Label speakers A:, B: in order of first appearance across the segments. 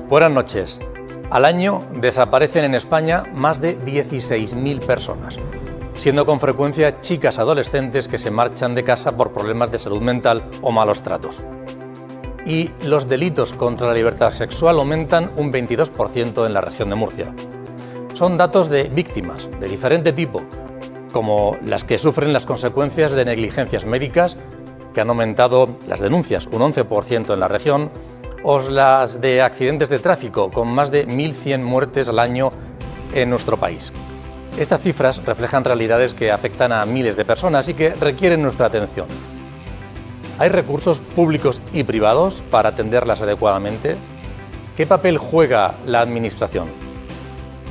A: Buenas noches. Al año desaparecen en España más de 16.000 personas, siendo con frecuencia chicas adolescentes que se marchan de casa por problemas de salud mental o malos tratos. Y los delitos contra la libertad sexual aumentan un 22% en la región de Murcia. Son datos de víctimas de diferente tipo, como las que sufren las consecuencias de negligencias médicas, que han aumentado las denuncias un 11% en la región, o las de accidentes de tráfico, con más de 1.100 muertes al año en nuestro país. Estas cifras reflejan realidades que afectan a miles de personas y que requieren nuestra atención. ¿Hay recursos públicos y privados para atenderlas adecuadamente? ¿Qué papel juega la Administración?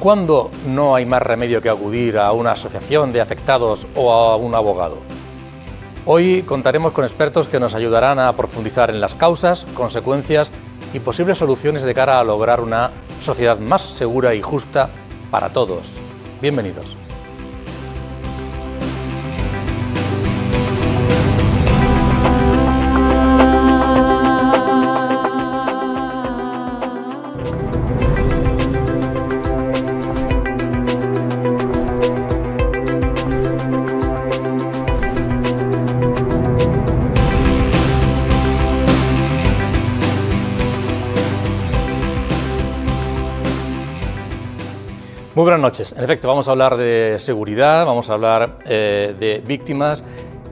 A: ¿Cuándo no hay más remedio que acudir a una asociación de afectados o a un abogado? Hoy contaremos con expertos que nos ayudarán a profundizar en las causas, consecuencias y posibles soluciones de cara a lograr una sociedad más segura y justa para todos. Bienvenidos. Muy buenas noches. En efecto, vamos a hablar de seguridad, vamos a hablar de víctimas.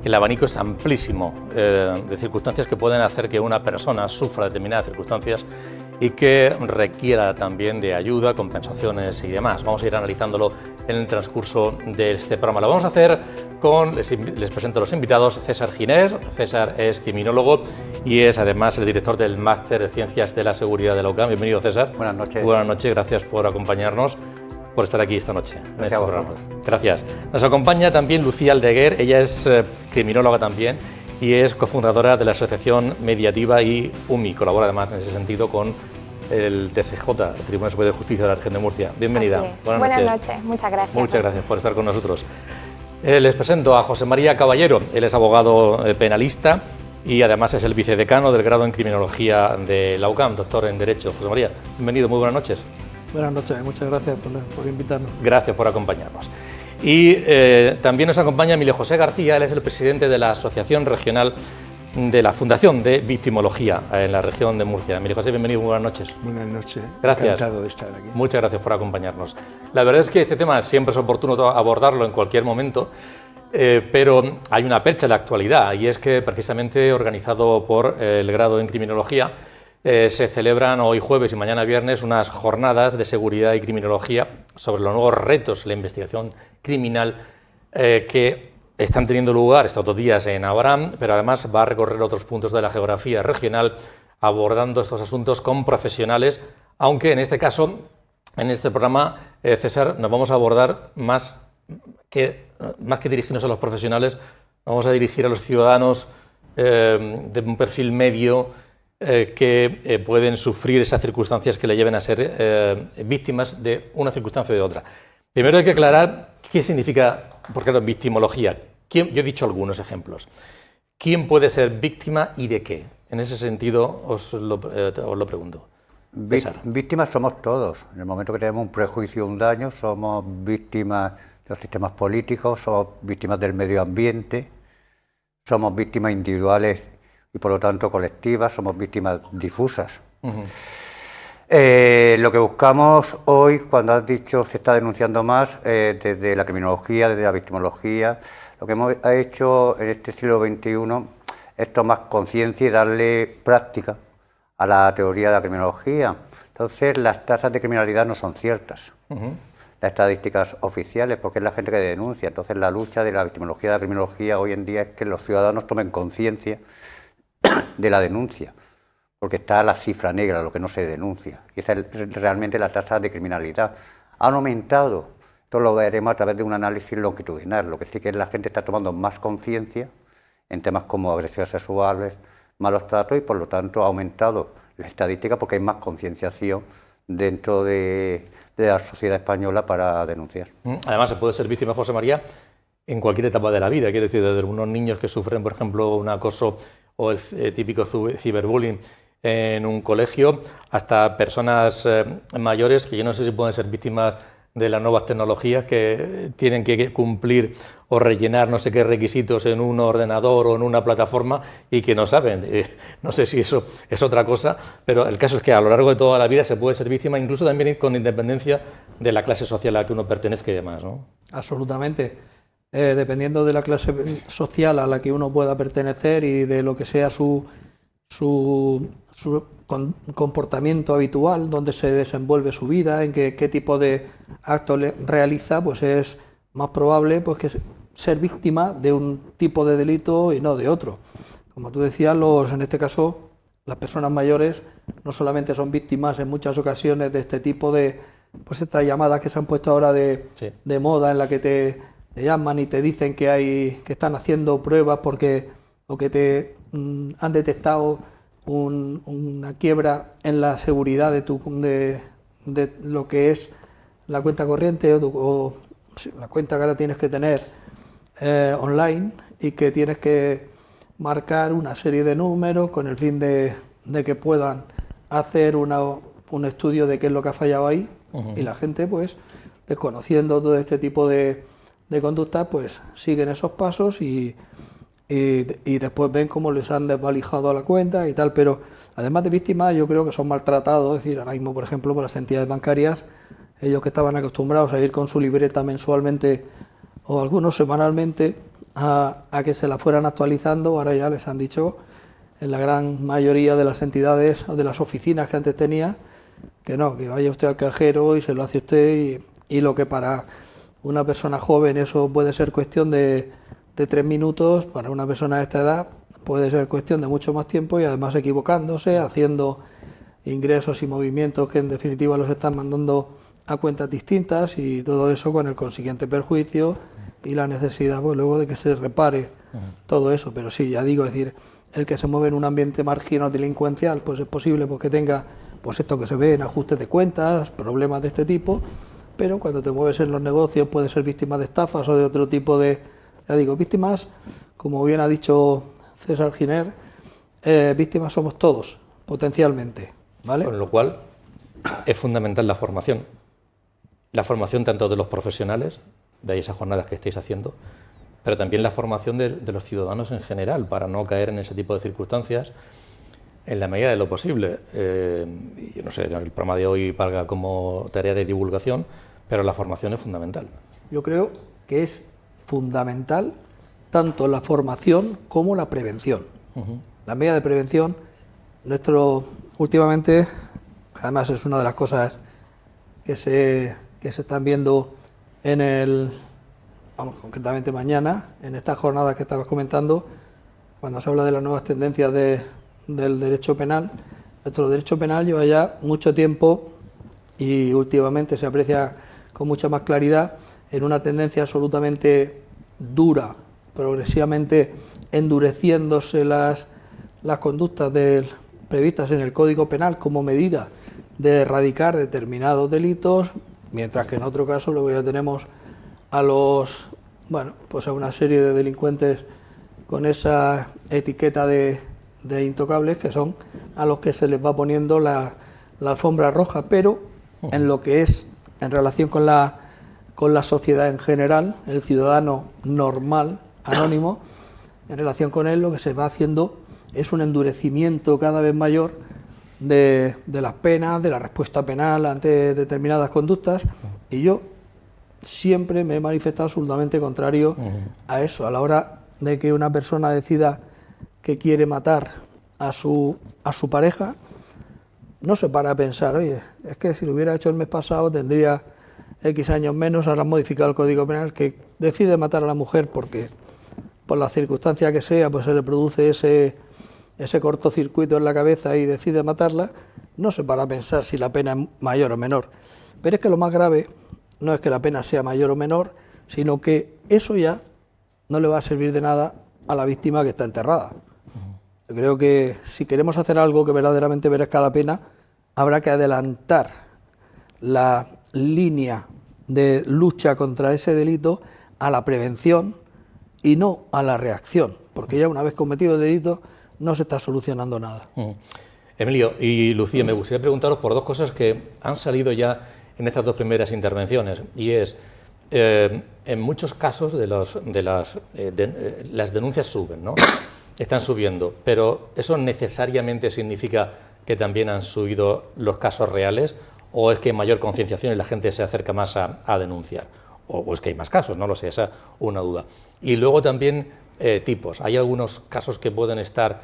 A: El abanico es amplísimo de circunstancias que pueden hacer que una persona sufra determinadas circunstancias y que requiera también de ayuda, compensaciones y demás. Vamos a ir analizándolo en el transcurso de este programa. Lo vamos a hacer con, les presento a los invitados, César Giner. César es criminólogo y es además el director del Máster de Ciencias de la Seguridad de la UCAM. Bienvenido, César.
B: Buenas noches.
A: Buenas noches, gracias por acompañarnos, por estar aquí esta noche en este programa. Gracias. Nos acompaña también Lucía Aldeguer, ella es criminóloga también y es cofundadora de la Asociación Mediativa y UMI, colabora además en ese sentido con el TSJ, el Tribunal Superior de Justicia de la Región de Murcia. Bienvenida.
C: Buenas noches, muchas gracias.
A: Muchas gracias por estar con nosotros. Les presento a José María Caballero, él es abogado penalista y además es el vicedecano del grado en Criminología de la UCAM, doctor en Derecho. José María, bienvenido, muy buenas noches.
D: Buenas noches, muchas gracias por invitarnos.
A: Gracias por acompañarnos. Y también nos acompaña Emilio José García, él es el presidente de la Asociación Regional de la Fundación de Victimología en la región de Murcia. Emilio José, bienvenido, muy buenas noches.
D: Buenas noches,
A: gracias.
D: Encantado de estar aquí.
A: Muchas gracias por acompañarnos. La verdad es que este tema siempre es oportuno abordarlo en cualquier momento, pero hay una percha en la actualidad y es que precisamente organizado por el grado en Criminología, se celebran hoy jueves y mañana viernes unas jornadas de seguridad y criminología sobre los nuevos retos de la investigación criminal que están teniendo lugar estos 2 días en Abraham, pero además va a recorrer otros puntos de la geografía regional abordando estos asuntos con profesionales, aunque en este caso, en este programa, César, nos vamos a abordar más que dirigirnos a los profesionales, vamos a dirigir a los ciudadanos de un perfil medio que pueden sufrir esas circunstancias que le lleven a ser víctimas de una circunstancia o de otra. Primero hay que aclarar qué significa, por ejemplo, victimología. Yo he dicho algunos ejemplos. ¿Quién puede ser víctima y de qué? En ese sentido os lo pregunto.
B: Víctimas somos todos. En el momento que tenemos un prejuicio o un daño, somos víctimas de los sistemas políticos, somos víctimas del medio ambiente, somos víctimas individuales y por lo tanto colectivas, somos víctimas difusas. Lo que buscamos hoy, cuando has dicho se está denunciando más, desde la criminología, desde la victimología, lo que hemos hecho en este siglo XXI es tomar conciencia y darle práctica a la teoría de la criminología. Entonces las tasas de criminalidad no son ciertas, las estadísticas oficiales, porque es la gente que denuncia. Entonces la lucha de la victimología y de la criminología hoy en día es que los ciudadanos tomen conciencia de la denuncia, porque está la cifra negra, lo que no se denuncia, y esa es realmente la tasa de criminalidad. Han aumentado, esto lo veremos a través de un análisis longitudinal, lo que sí que la gente está tomando más conciencia en temas como agresiones sexuales, malos tratos, y por lo tanto ha aumentado la estadística porque hay más concienciación dentro de la sociedad española para denunciar.
A: Además se puede ser víctima, José María, en cualquier etapa de la vida, quiero decir, desde unos niños que sufren, por ejemplo, un acoso o el típico ciberbullying en un colegio, hasta personas mayores que yo no sé si pueden ser víctimas de las nuevas tecnologías, que tienen que cumplir o rellenar no sé qué requisitos en un ordenador o en una plataforma y que no saben. No sé si eso es otra cosa, pero el caso es que a lo largo de toda la vida se puede ser víctima, incluso también con independencia de la clase social a la que uno pertenezca y demás, ¿no? Absolutamente.
D: Dependiendo de la clase social a la que uno pueda pertenecer y de lo que sea su comportamiento habitual, donde se desenvuelve su vida, en qué tipo de actos realiza, pues es más probable pues que ser víctima de un tipo de delito y no de otro. Como tú decías, en este caso, las personas mayores no solamente son víctimas en muchas ocasiones de este tipo de, pues estas llamadas que se han puesto ahora de moda, en la que te llaman y te dicen que están haciendo pruebas o que te han detectado una quiebra en la seguridad de lo que es la cuenta corriente o la cuenta que ahora tienes que tener online, y que tienes que marcar una serie de números con el fin de que puedan hacer un estudio de qué es lo que ha fallado ahí. Y la gente, pues desconociendo todo este tipo de conductas, pues siguen esos pasos y después ven cómo les han desvalijado la cuenta y tal. Pero además de víctimas, yo creo que son maltratados. Es decir, ahora mismo, por ejemplo, por las entidades bancarias, ellos que estaban acostumbrados a ir con su libreta mensualmente o algunos semanalmente a que se la fueran actualizando, ahora ya les han dicho, en la gran mayoría de las entidades o de las oficinas que antes tenía, que no, que vaya usted al cajero y se lo hace usted, y lo que para una persona joven eso puede ser cuestión de 3 minutos, para una persona de esta edad puede ser cuestión de mucho más tiempo, y además equivocándose, haciendo ingresos y movimientos que en definitiva los están mandando a cuentas distintas, y todo eso con el consiguiente perjuicio y la necesidad, pues, luego de que se repare todo eso. Pero sí, ya digo, es decir, el que se mueve en un ambiente marginal delincuencial, pues es posible porque tenga, pues esto que se ve en ajustes de cuentas, problemas de este tipo, pero cuando te mueves en los negocios puedes ser víctima de estafas o de otro tipo de, ya digo, víctimas, como bien ha dicho César Giner, víctimas somos todos, potencialmente, ¿vale?
A: Con lo cual es fundamental la formación tanto de los profesionales, de ahí esas jornadas que estáis haciendo, pero también la formación de los ciudadanos en general, para no caer en ese tipo de circunstancias en la medida de lo posible. Yo no sé, el programa de hoy valga como tarea de divulgación, pero la formación es fundamental.
D: Yo creo que es fundamental tanto la formación como la prevención. La medida de prevención, últimamente, además es una de las cosas que se están viendo concretamente mañana, en estas jornadas que estabas comentando, cuando se habla de las nuevas tendencias del derecho penal. Nuestro derecho penal lleva ya mucho tiempo, y últimamente se aprecia con mucha más claridad, en una tendencia absolutamente dura, progresivamente endureciéndose las conductas previstas en el Código Penal como medida de erradicar determinados delitos, mientras que en otro caso luego ya tenemos a una serie de delincuentes con esa etiqueta de intocables, que son a los que se les va poniendo la alfombra roja, pero en lo que es en relación con la sociedad en general, el ciudadano normal, anónimo, en relación con él lo que se va haciendo es un endurecimiento cada vez mayor de las penas, de la respuesta penal ante determinadas conductas, y yo siempre me he manifestado absolutamente contrario a eso. A la hora de que una persona decida que quiere matar a su pareja, no se para a pensar, oye, es que si lo hubiera hecho el mes pasado tendría X años menos, ahora han modificado el Código Penal, que decide matar a la mujer porque por la circunstancia que sea, pues se le produce ese cortocircuito en la cabeza y decide matarla, no se para a pensar si la pena es mayor o menor. Pero es que lo más grave no es que la pena sea mayor o menor, sino que eso ya no le va a servir de nada a la víctima que está enterrada. Yo creo que si queremos hacer algo que verdaderamente merezca la pena, habrá que adelantar la línea de lucha contra ese delito a la prevención y no a la reacción, porque ya una vez cometido el delito no se está solucionando nada.
A: Emilio y Lucía, me gustaría preguntaros por dos cosas que han salido ya en estas dos primeras intervenciones, y es, en muchos casos las denuncias suben, ¿no? Están subiendo, pero ¿eso necesariamente significa que también han subido los casos reales, o es que hay mayor concienciación y la gente se acerca más a denunciar? O es que hay más casos, no lo sé, esa es una duda. Y luego también tipos, hay algunos casos que pueden estar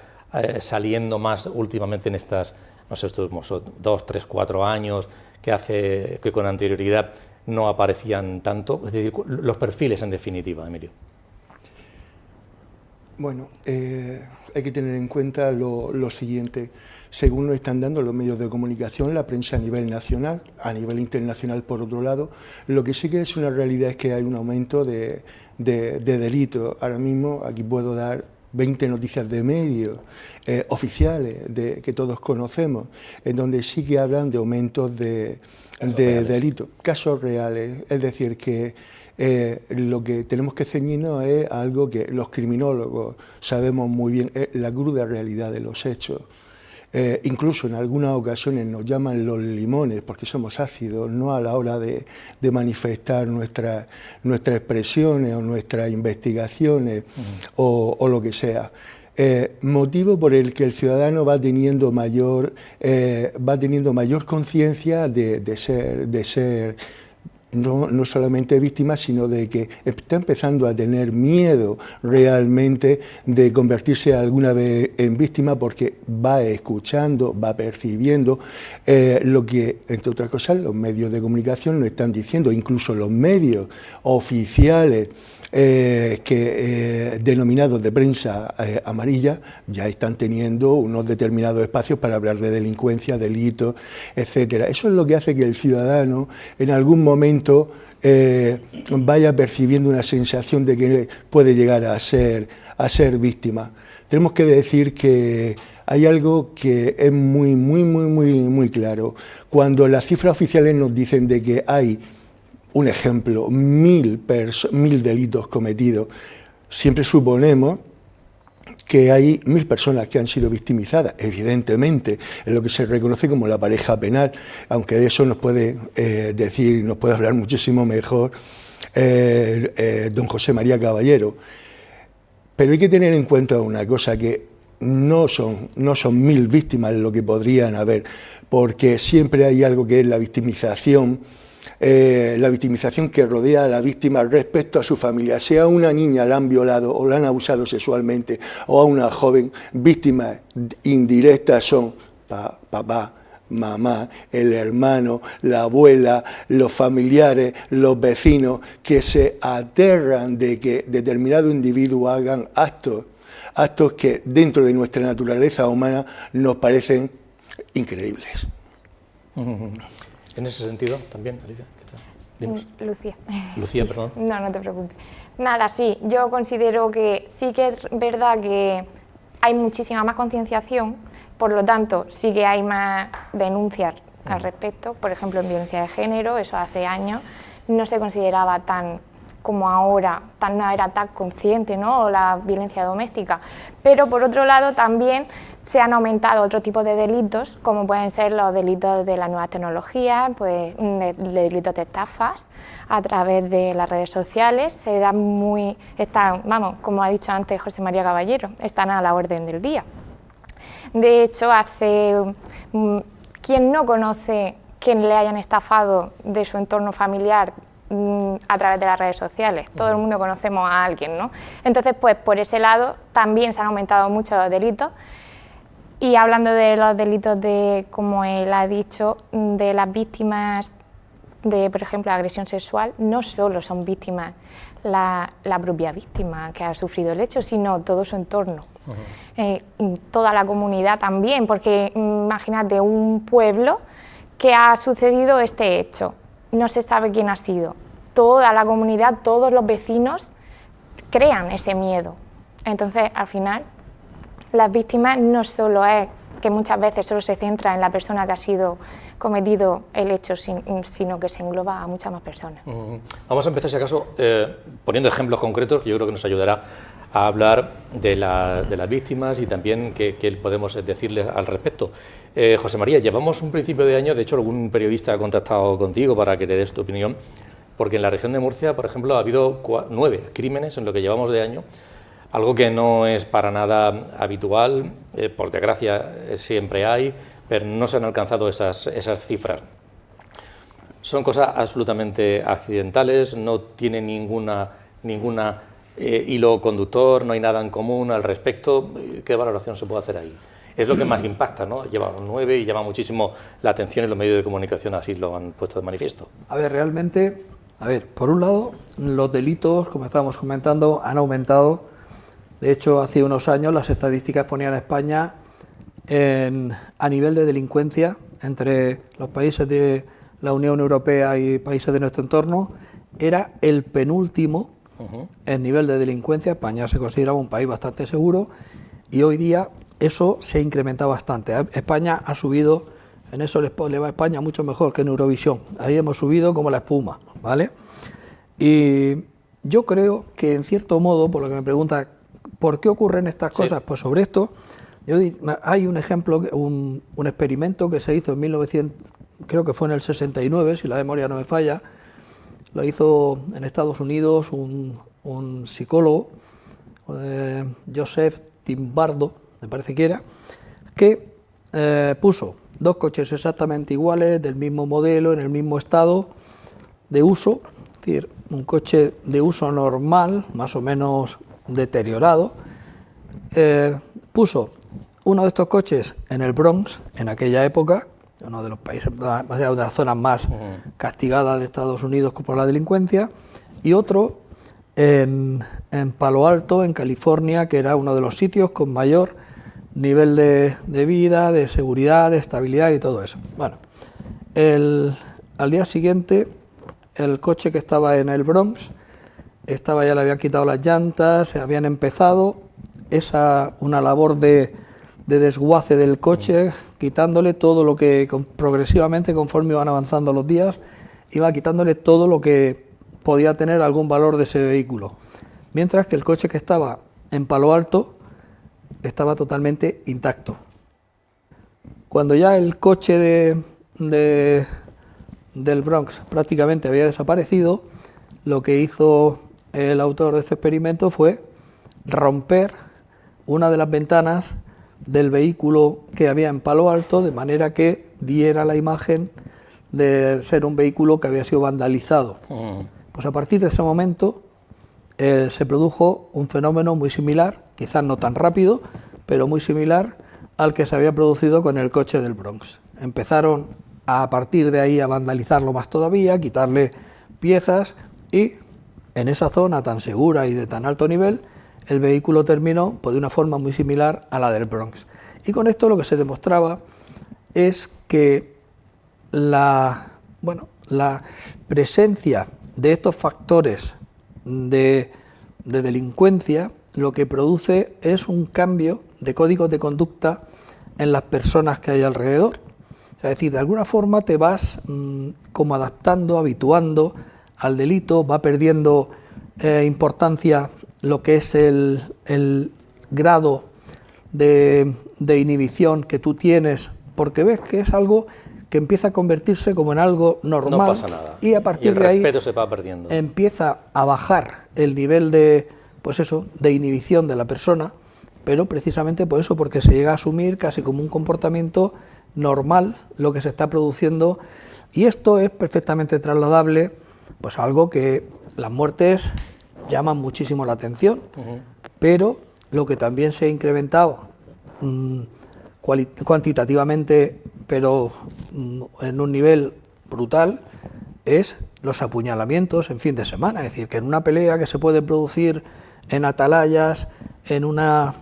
A: saliendo más últimamente en estas, no sé, estos 2, 3, 4 años, que con anterioridad no aparecían tanto, es decir, los perfiles en definitiva, Emilio.
E: Bueno, hay que tener en cuenta lo siguiente. Según nos están dando los medios de comunicación, la prensa a nivel nacional, a nivel internacional por otro lado, lo que sí que es una realidad es que hay un aumento de delitos. Ahora mismo aquí puedo dar 20 noticias de medios oficiales que todos conocemos, en donde sí que hablan de aumentos de delitos, casos reales. Es decir, que lo que tenemos que ceñirnos es algo que los criminólogos sabemos muy bien, es la cruda realidad de los hechos. Incluso en algunas ocasiones nos llaman los limones porque somos ácidos, no a la hora de manifestar nuestras expresiones o nuestras investigaciones o lo que sea. Motivo por el que el ciudadano va teniendo mayor conciencia de ser no solamente víctima, sino de que está empezando a tener miedo realmente de convertirse alguna vez en víctima, porque va escuchando, va percibiendo lo que, entre otras cosas, los medios de comunicación nos están diciendo, incluso los medios oficiales denominados de prensa amarilla, ya están teniendo unos determinados espacios para hablar de delincuencia, delitos, etcétera. Eso es lo que hace que el ciudadano en algún momento vaya percibiendo una sensación de que puede llegar a ser víctima. Tenemos que decir que hay algo que es muy claro. Cuando las cifras oficiales nos dicen de que hay, un ejemplo, 1000 delitos cometidos, siempre suponemos que hay 1000 personas que han sido victimizadas, evidentemente, es lo que se reconoce como la pareja penal, aunque de eso nos puede decir, nos puede hablar muchísimo mejor don José María Caballero. Pero hay que tener en cuenta una cosa, que no son 1000 víctimas lo que podrían haber, porque siempre hay algo que es la victimización que rodea a la víctima respecto a su familia. Sea una niña la han violado o la han abusado sexualmente, o a una joven, víctimas indirectas son papá, mamá, el hermano, la abuela, los familiares, los vecinos, que se aterran de que determinado individuo hagan actos que dentro de nuestra naturaleza humana nos parecen increíbles.
A: En ese sentido, también, Alicia.
C: Lucía.
A: Lucía, perdón.
C: No te preocupes. Nada, sí, yo considero que sí que es verdad que hay muchísima más concienciación, por lo tanto, sí que hay más denuncias al respecto. Por ejemplo, en violencia de género, eso hace años no se consideraba tan como ahora, no era tan consciente, ¿no? O la violencia doméstica. Pero por otro lado también se han aumentado otro tipo de delitos, como pueden ser los delitos de las nuevas tecnologías, pues de delitos de estafas a través de las redes sociales. Como ha dicho antes José María Caballero, están a la orden del día. De hecho, ¿quién no conoce que le hayan estafado de su entorno familiar a través de las redes sociales? Todo el mundo conocemos a alguien, ¿no? Entonces, pues por ese lado también se han aumentado mucho los delitos. Y hablando de los delitos de, como él ha dicho, de las víctimas de, por ejemplo, agresión sexual, no solo son víctimas la propia víctima que ha sufrido el hecho, sino todo su entorno. Toda la comunidad también, porque imagínate un pueblo que ha sucedido este hecho, no se sabe quién ha sido. Toda la comunidad, todos los vecinos crean ese miedo. Entonces, al final, las víctimas no solo es que muchas veces solo se centra en la persona que ha sido cometido el hecho, sino que se engloba a muchas más personas.
A: Vamos a empezar, si acaso, poniendo ejemplos concretos, que yo creo que nos ayudará a hablar de las víctimas y también qué podemos decirles al respecto. José María, llevamos un principio de año, de hecho algún periodista ha contactado contigo para que le des tu opinión, porque en la región de Murcia, por ejemplo, ha habido 9 crímenes en lo que llevamos de año, algo que no es para nada habitual, por desgracia siempre hay, pero no se han alcanzado esas cifras. Son cosas absolutamente accidentales, no tienen ninguna hilo conductor, no hay nada en común al respecto. ¿Qué valoración se puede hacer ahí? Es lo que más impacta, ¿no? Lleva 9 y llama muchísimo la atención, y los medios de comunicación así lo han puesto de manifiesto.
D: A ver, realmente, por un lado, los delitos, como estábamos comentando, han aumentado. De hecho, hace unos años las estadísticas ponían a España a nivel de delincuencia entre los países de la Unión Europea y países de nuestro entorno, era el penúltimo en nivel de delincuencia. España se consideraba un país bastante seguro y hoy día eso se incrementa bastante. España ha subido, en eso le va a España mucho mejor que en Eurovisión. Ahí hemos subido como la espuma, ¿vale? Y yo creo que en cierto modo, por lo que me pregunta, ¿por qué ocurren estas cosas? Pues sobre esto, hay un ejemplo, un experimento que se hizo en 1900, creo que fue en el 69, si la memoria no me falla, lo hizo en Estados Unidos un psicólogo, Joseph Timbardo, me parece que era, que puso 2 coches exactamente iguales, del mismo modelo, en el mismo estado de uso, es decir, un coche de uso normal, más o menos deteriorado, puso uno de estos coches en el Bronx, en aquella época, uno de los países, de las zonas más castigadas de Estados Unidos por la delincuencia, y otro en Palo Alto, en California, que era uno de los sitios con mayor nivel de vida, de seguridad, de estabilidad y todo eso. Bueno, al día siguiente, el coche que estaba en el Bronx, ya le habían quitado las llantas, se habían empezado una labor de desguace del coche, quitándole todo lo que progresivamente, conforme iban avanzando los días, iba quitándole todo lo que podía tener algún valor de ese vehículo. Mientras que el coche que estaba en Palo Alto estaba totalmente intacto. Cuando ya el coche del Bronx prácticamente había desaparecido, lo que hizo el autor de este experimento fue romper una de las ventanas del vehículo que había en Palo Alto, de manera que diera la imagen de ser un vehículo que había sido vandalizado. Pues a partir de ese momento se produjo un fenómeno muy similar, quizás no tan rápido, pero muy similar al que se había producido con el coche del Bronx. Empezaron a partir de ahí a vandalizarlo más todavía, quitarle piezas, y en esa zona tan segura y de tan alto nivel, el vehículo terminó pues, de una forma muy similar a la del Bronx. Y con esto lo que se demostraba es que la presencia de estos factores de delincuencia lo que produce es un cambio de códigos de conducta en las personas que hay alrededor. Es decir, de alguna forma te vas como adaptando, habituando al delito, va perdiendo importancia lo que es el grado de inhibición que tú tienes, porque ves que es algo que empieza a convertirse como en algo normal.
A: No pasa nada.
D: Y a partir de ahí
A: el respeto se va perdiendo.
D: Empieza a bajar el nivel de inhibición de la persona, pero precisamente por eso, porque se llega a asumir casi como un comportamiento normal lo que se está produciendo, y esto es perfectamente trasladable pues a algo que las muertes llaman muchísimo la atención, pero lo que también se ha incrementado cuantitativamente, pero en un nivel brutal, es los apuñalamientos en fin de semana. Es decir, que en una pelea que se puede producir en atalayas, en una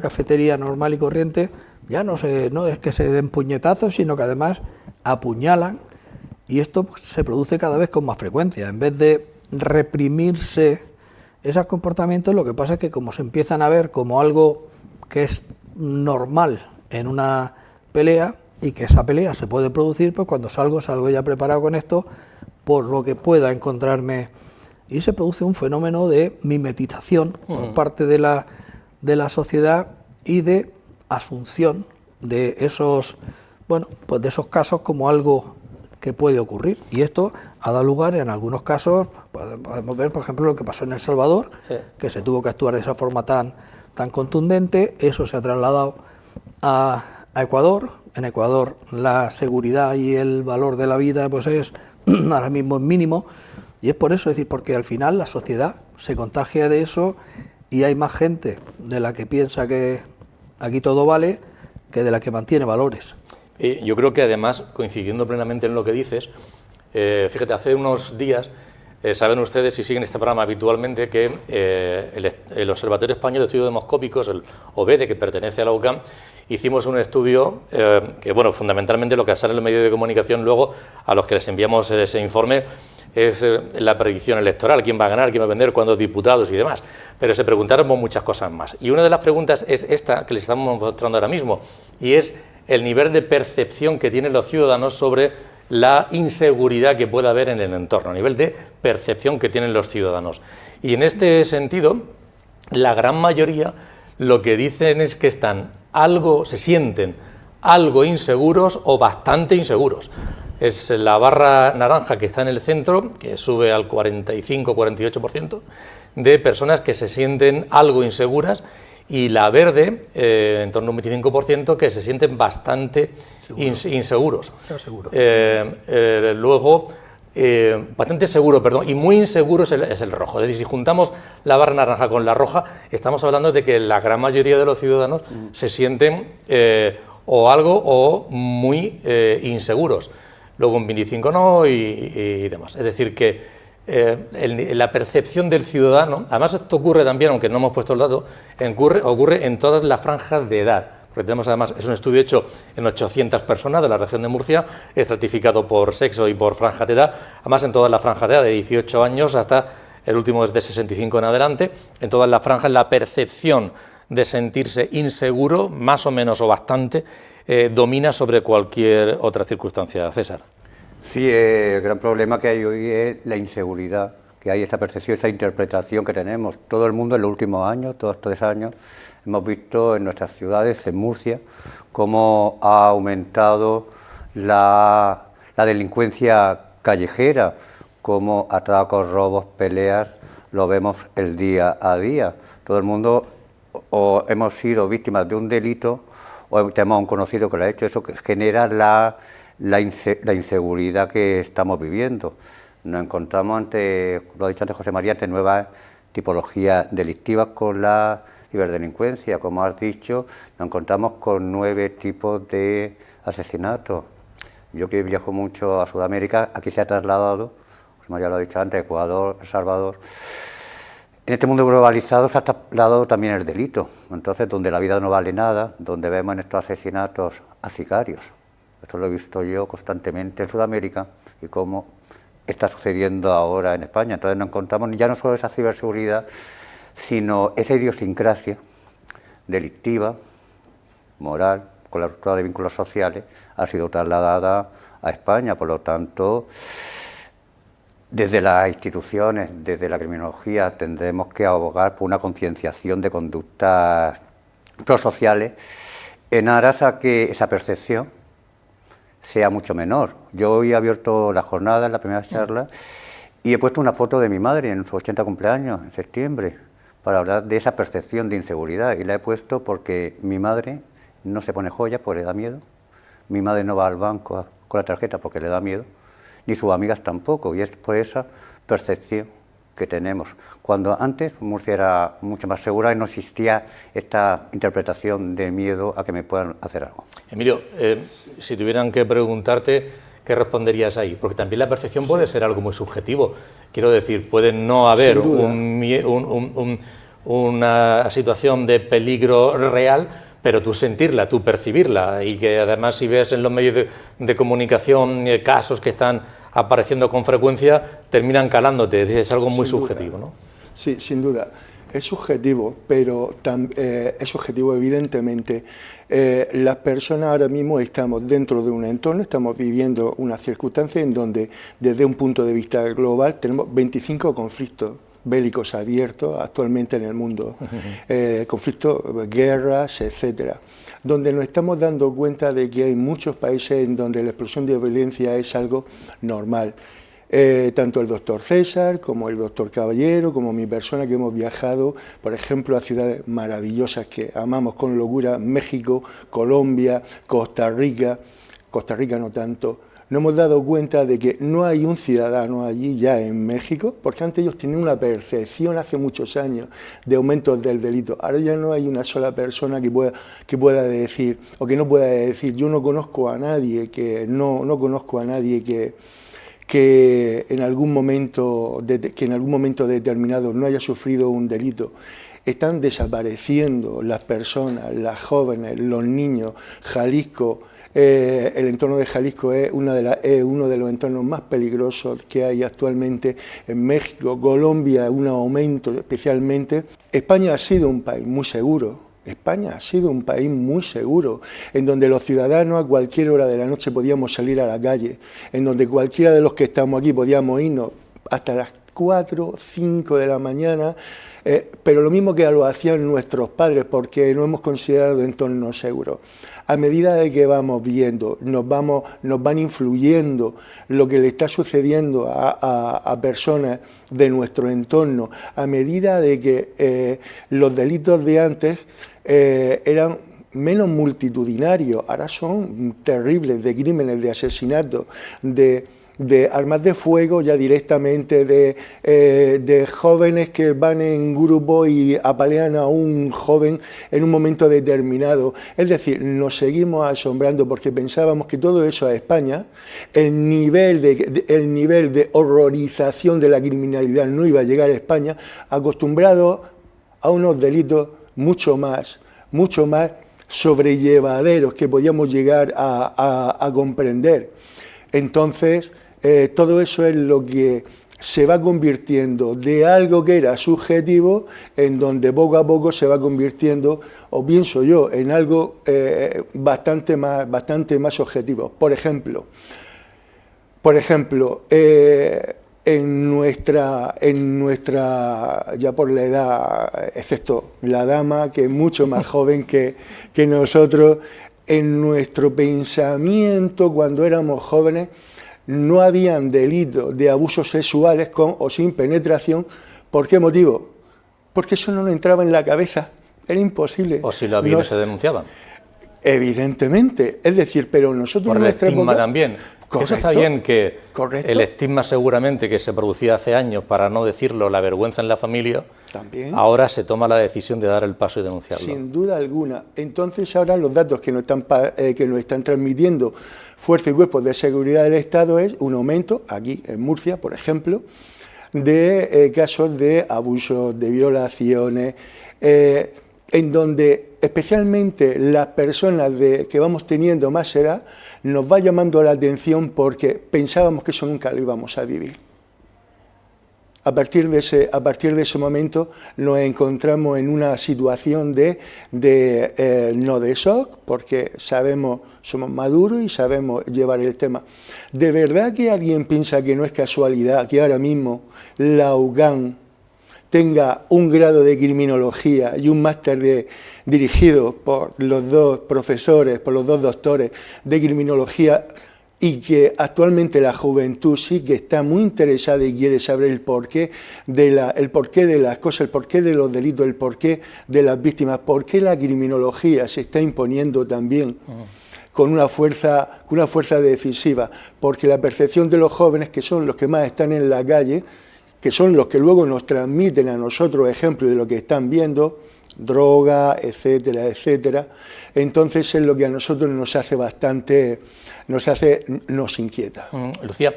D: cafetería normal y corriente, ya no es que se den puñetazos, sino que además apuñalan, y esto se produce cada vez con más frecuencia. En vez de reprimirse esos comportamientos, lo que pasa es que como se empiezan a ver como algo que es normal en una pelea, y que esa pelea se puede producir, pues cuando salgo ya preparado con esto, por lo que pueda encontrarme y se produce un fenómeno de mimetización por parte de la sociedad y de asunción de esos, bueno, pues de esos casos como algo que puede ocurrir. Y esto ha dado lugar en algunos casos, podemos ver por ejemplo lo que pasó en El Salvador, sí, que se tuvo que actuar de esa forma tan contundente. Eso se ha trasladado a Ecuador. En Ecuador la seguridad y el valor de la vida pues es ahora mismo mínimo, y es por eso, es decir, porque al final la sociedad se contagia de eso y hay más gente de la que piensa que aquí todo vale que de la que mantiene valores.
A: Yo creo que además, coincidiendo plenamente en lo que dices, fíjate, hace unos días, saben ustedes, si siguen este programa habitualmente, que el Observatorio Español de Estudios Demoscópicos, el OBEDE, que pertenece a la UCAM, hicimos un estudio que, bueno, fundamentalmente lo que sale en los medios de comunicación luego, a los que les enviamos ese informe, es la predicción electoral, quién va a ganar, quién va a vender, cuántos diputados y demás. Pero se preguntaron muchas cosas más. Y una de las preguntas es esta que les estamos mostrando ahora mismo, y es el nivel de percepción que tienen los ciudadanos sobre la inseguridad que pueda haber en el entorno, a nivel de percepción que tienen los ciudadanos. Y en este sentido, la gran mayoría lo que dicen es que se sienten algo inseguros o bastante inseguros. Es la barra naranja que está en el centro, que sube al 45-48% de personas que se sienten algo inseguras, y la verde, en torno a un 25%, que se sienten bastante inseguros. Luego, bastante seguro, perdón, y muy inseguro es el rojo. Es decir, si juntamos la barra naranja con la roja, estamos hablando de que la gran mayoría de los ciudadanos se sienten o algo o muy inseguros. Luego un 25 no y demás. Es decir, que la percepción del ciudadano, además esto ocurre también, aunque no hemos puesto el dato, ocurre en todas las franjas de edad. Porque tenemos además, es un estudio hecho en 800 personas de la región de Murcia, estratificado por sexo y por franja de edad, además en todas las franjas de edad, de 18 años hasta el último es de 65 en adelante, en todas las franjas la percepción de sentirse inseguro, más o menos o bastante, domina sobre cualquier otra circunstancia. César.
B: Sí, el gran problema que hay hoy es la inseguridad, que hay esa percepción, esa interpretación que tenemos. Todo el mundo en los últimos años, todos estos años, hemos visto en nuestras ciudades, en Murcia, cómo ha aumentado la delincuencia callejera, cómo atracos, robos, peleas, lo vemos el día a día. Todo el mundo o hemos sido víctimas de un delito o tenemos a un conocido que lo ha hecho. Eso genera la inseguridad que estamos viviendo. Nos encontramos ante, lo ha dicho antes José María, ante nuevas tipologías delictivas con la ciberdelincuencia. Como has dicho, nos encontramos con 9 tipos de asesinatos. Yo que viajo mucho a Sudamérica, aquí se ha trasladado, José María lo ha dicho antes, Ecuador, El Salvador. En este mundo globalizado se ha trasladado también el delito. Entonces, donde la vida no vale nada, donde vemos en estos asesinatos a sicarios. Esto lo he visto yo constantemente en Sudamérica y cómo está sucediendo ahora en España. Entonces nos encontramos ya no solo esa ciberseguridad, sino esa idiosincrasia delictiva, moral, con la ruptura de vínculos sociales, ha sido trasladada a España. Por lo tanto, desde las instituciones, desde la criminología, tendremos que abogar por una concienciación de conductas prosociales en aras a que esa percepción sea mucho menor. Yo hoy he abierto la jornada, en la primera charla, y he puesto una foto de mi madre en su 80 cumpleaños, en septiembre, para hablar de esa percepción de inseguridad. Y la he puesto porque mi madre no se pone joyas porque le da miedo, mi madre no va al banco con la tarjeta porque le da miedo, ni sus amigas tampoco, y es por esa percepción que tenemos. Cuando antes Murcia era mucho más segura y no existía esta interpretación de miedo a que me puedan hacer algo.
A: Emilio, si tuvieran que preguntarte, ¿qué responderías ahí? Porque también la percepción puede ser algo muy subjetivo. Quiero decir, puede no haber una situación de peligro real, pero tú sentirla, tú percibirla, y que además si ves en los medios de comunicación casos que están apareciendo con frecuencia, terminan calándote. Es algo muy subjetivo, ¿no?
E: Sí, sin duda. Es subjetivo, pero es subjetivo evidentemente. Las personas ahora mismo estamos dentro de un entorno, estamos viviendo una circunstancia en donde desde un punto de vista global tenemos 25 conflictos bélicos abiertos actualmente en el mundo, conflictos, guerras, etcétera, donde nos estamos dando cuenta de que hay muchos países en donde la explosión de violencia es algo normal. Tanto el doctor César como el doctor Caballero, como mi persona, que hemos viajado, por ejemplo, a ciudades maravillosas que amamos con locura, México, Colombia, Costa Rica no tanto. Nos hemos dado cuenta de que no hay un ciudadano allí ya en México, porque antes ellos tenían una percepción hace muchos años de aumentos del delito. Ahora ya no hay una sola persona que pueda decir, o que no pueda decir, yo no conozco a nadie, no conozco a nadie que en algún momento determinado no haya sufrido un delito. Están desapareciendo las personas, las jóvenes, los niños. Jalisco, el entorno de Jalisco es uno de los entornos más peligrosos que hay actualmente en México. Colombia, un aumento especialmente. España ha sido un país muy seguro. España ha sido un país muy seguro, en donde los ciudadanos a cualquier hora de la noche podíamos salir a la calle, en donde cualquiera de los que estamos aquí podíamos irnos hasta las 4 o 5 de la mañana, pero lo mismo que lo hacían nuestros padres, porque no hemos considerado entornos seguros. A medida de que vamos viendo, nos van influyendo lo que le está sucediendo a personas de nuestro entorno, a medida de que los delitos de antes eran menos multitudinarios, ahora son terribles, de crímenes, de asesinatos, de armas de fuego ya directamente, de jóvenes que van en grupo y apalean a un joven en un momento determinado. Es decir, nos seguimos asombrando porque pensábamos que todo eso a España, el nivel de horrorización de la criminalidad no iba a llegar a España, acostumbrado a unos delitos mucho más sobrellevaderos que podíamos llegar a comprender. Entonces, todo eso es lo que se va convirtiendo de algo que era subjetivo, en donde poco a poco se va convirtiendo, o pienso yo, en algo bastante más objetivo. Por ejemplo, en nuestra, ya por la edad, excepto la dama, que es mucho más joven que nosotros, en nuestro pensamiento cuando éramos jóvenes no habían delitos de abusos sexuales con o sin penetración. ¿Por qué motivo? Porque eso no nos entraba en la cabeza, era imposible.
A: O si lo había, no se denunciaban.
E: Evidentemente, es decir, pero nosotros...
A: Por el estigma también.
E: Correcto,
A: eso está bien, que
E: correcto.
A: El estigma seguramente que se producía hace años, para no decirlo, la vergüenza en la familia,
E: también.
A: Ahora se toma la decisión de dar el paso y denunciarlo.
E: Sin duda alguna. Entonces ahora los datos que nos están transmitiendo Fuerzas y Cuerpos de Seguridad del Estado es un aumento, aquí en Murcia, por ejemplo, de casos de abusos, de violaciones, en donde especialmente las personas que vamos teniendo más edad nos va llamando la atención porque pensábamos que eso nunca lo íbamos a vivir. A partir de ese momento nos encontramos en una situación no de shock, porque somos maduros y sabemos llevar el tema. ¿De verdad que alguien piensa que no es casualidad que ahora mismo la UCAM tenga un grado de criminología y un máster dirigido por los dos profesores, por los dos doctores de criminología, y que actualmente la juventud sí que está muy interesada y quiere saber el porqué de las cosas, el porqué de los delitos, el porqué de las víctimas, por qué la criminología se está imponiendo también con una fuerza decisiva? Porque la percepción de los jóvenes, que son los que más están en la calle, que son los que luego nos transmiten a nosotros ejemplos de lo que están viendo, droga, etcétera, etcétera. Entonces es lo que a nosotros nos hace bastante, nos inquieta.
A: Lucía,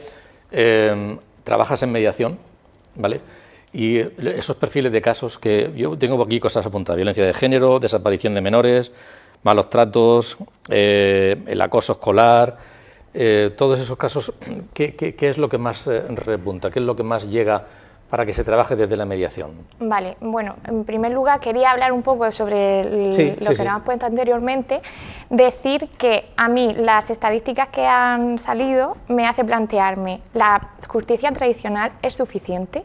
A: trabajas en mediación, ¿vale? Y esos perfiles de casos que yo tengo aquí cosas apuntadas: violencia de género, desaparición de menores, malos tratos, el acoso escolar, todos esos casos, ¿qué es lo que más repunta? ¿Qué es lo que más llega para que se trabaje desde la mediación?
C: Vale, bueno, en primer lugar quería hablar un poco sobre lo que nos hemos puesto anteriormente, decir que a mí las estadísticas que han salido me hace plantearme, ¿la justicia tradicional es suficiente?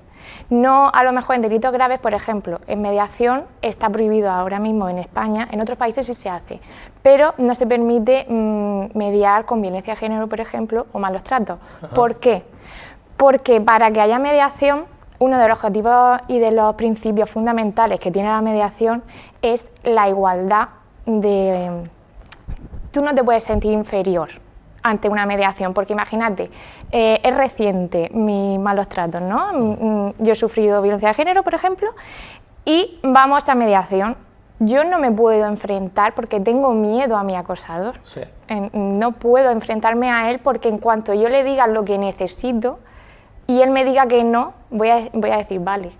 C: No, a lo mejor en delitos graves, por ejemplo, en mediación está prohibido ahora mismo en España, en otros países sí se hace, pero no se permite mediar con violencia de género, por ejemplo, o malos tratos. ¿Por qué? Porque para que haya mediación, uno de los objetivos y de los principios fundamentales que tiene la mediación es la igualdad de... Tú no te puedes sentir inferior ante una mediación, porque imagínate, es reciente mis malos tratos, ¿no? Yo he sufrido violencia de género, por ejemplo, y vamos a mediación. Yo no me puedo enfrentar porque tengo miedo a mi acosador.
A: Sí.
C: No puedo enfrentarme a él porque en cuanto yo le diga lo que necesito y él me diga que no, voy a decir vale,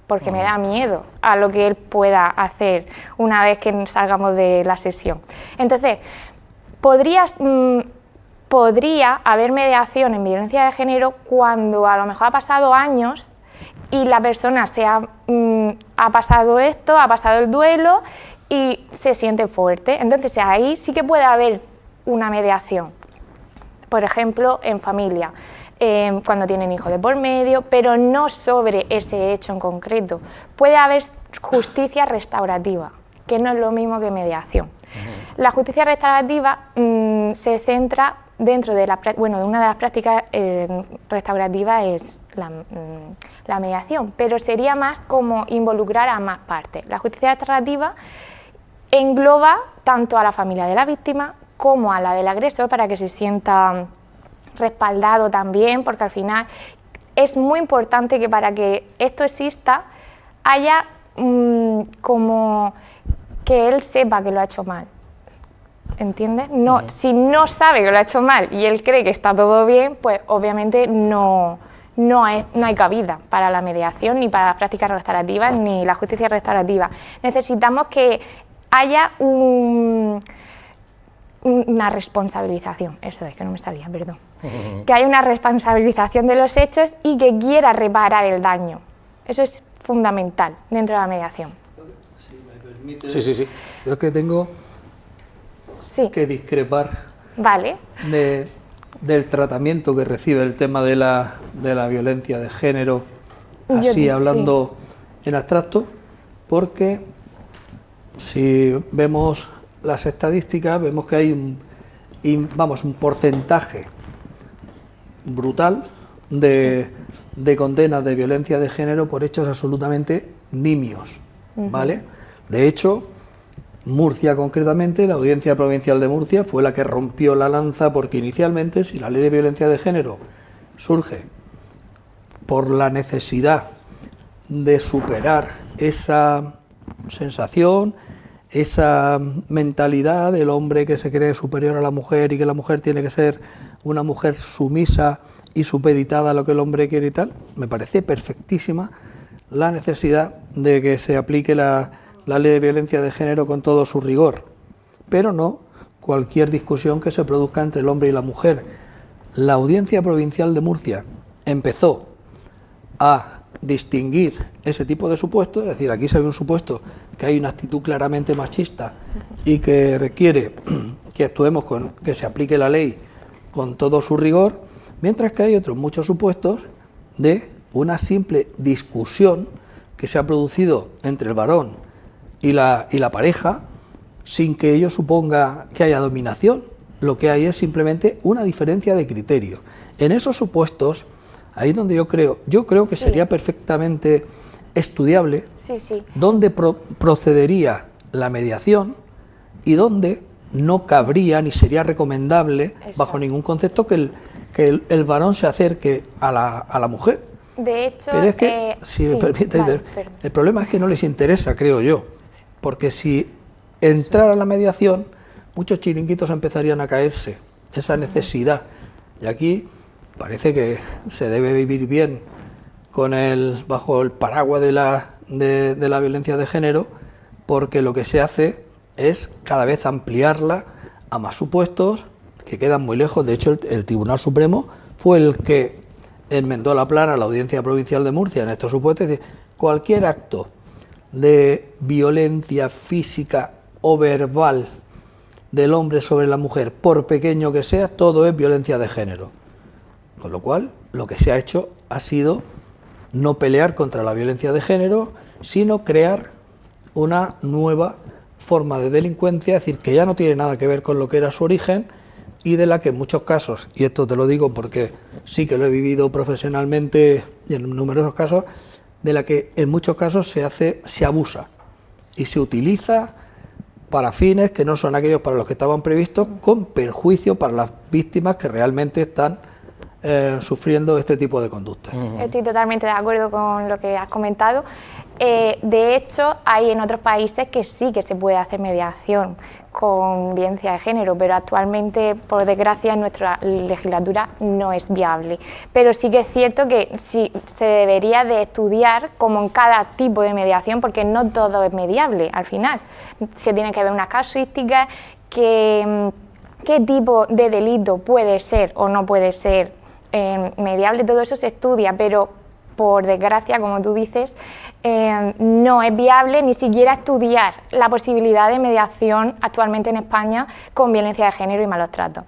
C: porque me da miedo a lo que él pueda hacer una vez que salgamos de la sesión. Entonces, podría haber mediación en violencia de género cuando a lo mejor ha pasado años y la persona ha pasado esto, ha pasado el duelo y se siente fuerte. Entonces ahí sí que puede haber una mediación, por ejemplo en familia, cuando tienen hijos de por medio, pero no sobre ese hecho en concreto. Puede haber justicia restaurativa, que no es lo mismo que mediación. La justicia restaurativa se centra dentro de una de las prácticas restaurativas es la mediación, pero sería más como involucrar a más partes. La justicia restaurativa engloba tanto a la familia de la víctima como a la del agresor para que se sienta respaldado también, porque al final es muy importante que para que esto exista haya como que él sepa que lo ha hecho mal. ¿Entiendes? No, si no sabe que lo ha hecho mal y él cree que está todo bien, pues obviamente no hay cabida para la mediación, ni para las prácticas restaurativas, ni la justicia restaurativa. Necesitamos que haya una responsabilización, eso es, que no me salía, perdón. Que haya una responsabilización de los hechos y que quiera reparar el daño. Eso es fundamental dentro de la mediación.
D: Si me permite,
A: Sí.
D: yo es que tengo que discrepar del tratamiento que recibe el tema de la violencia de género, así hablando en abstracto, porque si vemos las estadísticas, vemos que hay un porcentaje brutal de condenas de violencia de género por hechos absolutamente nimios, ¿vale? De hecho, Murcia concretamente, la Audiencia Provincial de Murcia fue la que rompió la lanza, porque inicialmente, si la ley de violencia de género surge por la necesidad de superar esa sensación, esa mentalidad del hombre que se cree superior a la mujer y que la mujer tiene que ser una mujer sumisa y supeditada a lo que el hombre quiere y tal, me parece perfectísima la necesidad de que se aplique la ley de violencia de género con todo su rigor, pero no cualquier discusión que se produzca entre el hombre y la mujer. La Audiencia Provincial de Murcia empezó a distinguir ese tipo de supuestos, es decir, aquí se ve un supuesto que hay una actitud claramente machista y que requiere que actuemos que se aplique la ley con todo su rigor, mientras que hay otros muchos supuestos de una simple discusión que se ha producido entre el varón y la pareja, sin que ello suponga que haya dominación. Lo que hay es simplemente una diferencia de criterio. En esos supuestos, ahí donde yo creo que sería perfectamente estudiable dónde procedería la mediación y dónde no cabría ni sería recomendable bajo ningún concepto que el varón se acerque a la mujer.
C: De hecho,
D: pero es que, si me permite, el problema es que no les interesa, creo yo, porque si entrara la mediación, muchos chiringuitos empezarían a caerse, esa necesidad. Y aquí parece que se debe vivir bien bajo el paraguas de la violencia de género, porque lo que se hace es cada vez ampliarla a más supuestos que quedan muy lejos. De hecho, el Tribunal Supremo fue el que enmendó la plana la Audiencia Provincial de Murcia en estos supuestos, es decir, cualquier acto de violencia física o verbal del hombre sobre la mujer, por pequeño que sea, todo es violencia de género. Con lo cual, lo que se ha hecho ha sido no pelear contra la violencia de género, sino crear una nueva forma de delincuencia, es decir, que ya no tiene nada que ver con lo que era su origen y de la que en muchos casos, y esto te lo digo porque sí que lo he vivido profesionalmente y en numerosos casos, de la que en muchos casos se abusa y se utiliza para fines que no son aquellos para los que estaban previstos, con perjuicio para las víctimas que realmente están sufriendo este tipo de conductas.
C: Estoy totalmente de acuerdo con lo que has comentado. De hecho, hay en otros países que sí que se puede hacer mediación con violencia de género, pero actualmente, por desgracia, en nuestra legislatura no es viable. Pero sí que es cierto que sí se debería de estudiar como en cada tipo de mediación, porque no todo es mediable al final. Se tiene que ver unas casuísticas, qué tipo de delito puede ser o no puede ser mediable, todo eso se estudia, pero por desgracia, como tú dices, no es viable ni siquiera estudiar la posibilidad de mediación actualmente en España con violencia de género y malos tratos.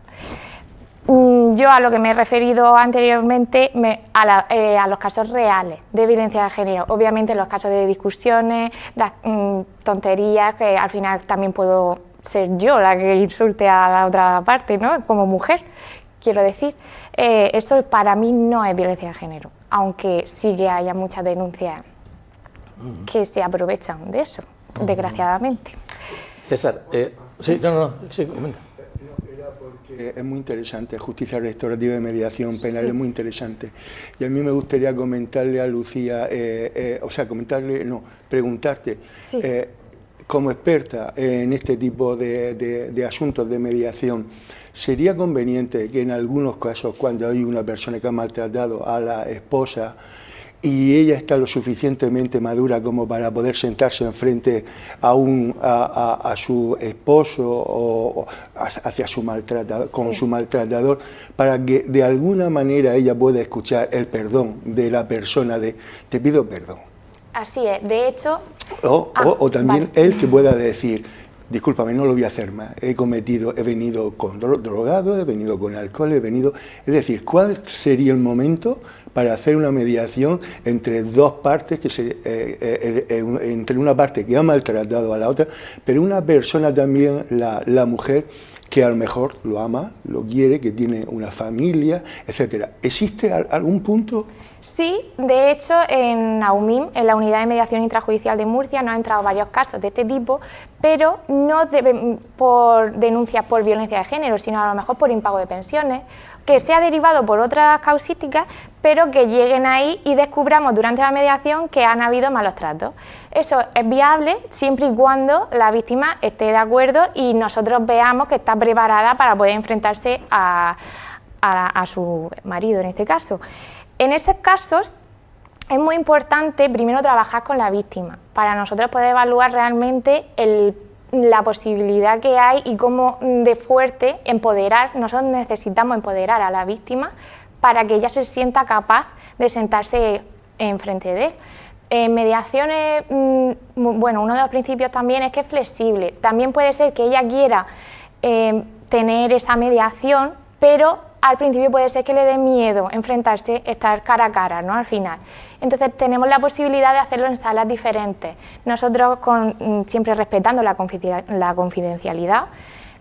C: Yo a lo que me he referido anteriormente, a los casos reales de violencia de género, obviamente los casos de discusiones, las tonterías, que al final también puedo ser yo la que insulte a la otra parte, ¿no? Como mujer, quiero decir, eso para mí no es violencia de género, aunque sí que haya muchas denuncias que se aprovechan de eso, desgraciadamente.
A: César, sí, comenta.
E: Era porque es muy interesante, justicia restaurativa y mediación penal, es muy interesante. Y a mí me gustaría comentarle a Lucía, preguntarte,
C: Sí.
E: Como experta en este tipo de asuntos de mediación, ¿sería conveniente que en algunos casos, cuando hay una persona que ha maltratado a la esposa y ella está lo suficientemente madura como para poder sentarse enfrente a su esposo o hacia su maltratador, con su maltratador, para que de alguna manera ella pueda escuchar el perdón de la persona de te pido perdón?
C: Así es, de hecho...
E: O también
C: vale.
E: él que pueda decir, discúlpame, no lo voy a hacer más, he venido con drogado, he venido con alcohol, Es decir, ¿cuál sería el momento para hacer una mediación entre dos partes, entre una parte que ha maltratado a la otra, pero una persona también, la mujer, que a lo mejor lo ama, lo quiere, que tiene una familia, etcétera? ¿Existe algún punto?
C: Sí, de hecho en AUMIM, en la Unidad de Mediación Intrajudicial de Murcia, nos han entrado varios casos de este tipo, pero no por denuncias por violencia de género, sino a lo mejor por impago de pensiones, que sea derivado por otras causísticas, pero que lleguen ahí y descubramos durante la mediación que han habido malos tratos. Eso es viable siempre y cuando la víctima esté de acuerdo y nosotros veamos que está preparada para poder enfrentarse a su marido en este caso. En esos casos es muy importante primero trabajar con la víctima para nosotros poder evaluar realmente la posibilidad que hay y cómo de fuerte empoderar. Nosotros necesitamos empoderar a la víctima para que ella se sienta capaz de sentarse enfrente de él. En mediaciones, bueno, uno de los principios también es que es flexible. También puede ser que ella quiera tener esa mediación, pero al principio puede ser que le dé miedo enfrentarse, estar cara a cara, ¿no? Al final. Entonces tenemos la posibilidad de hacerlo en salas diferentes. Nosotros, siempre respetando la confidencialidad,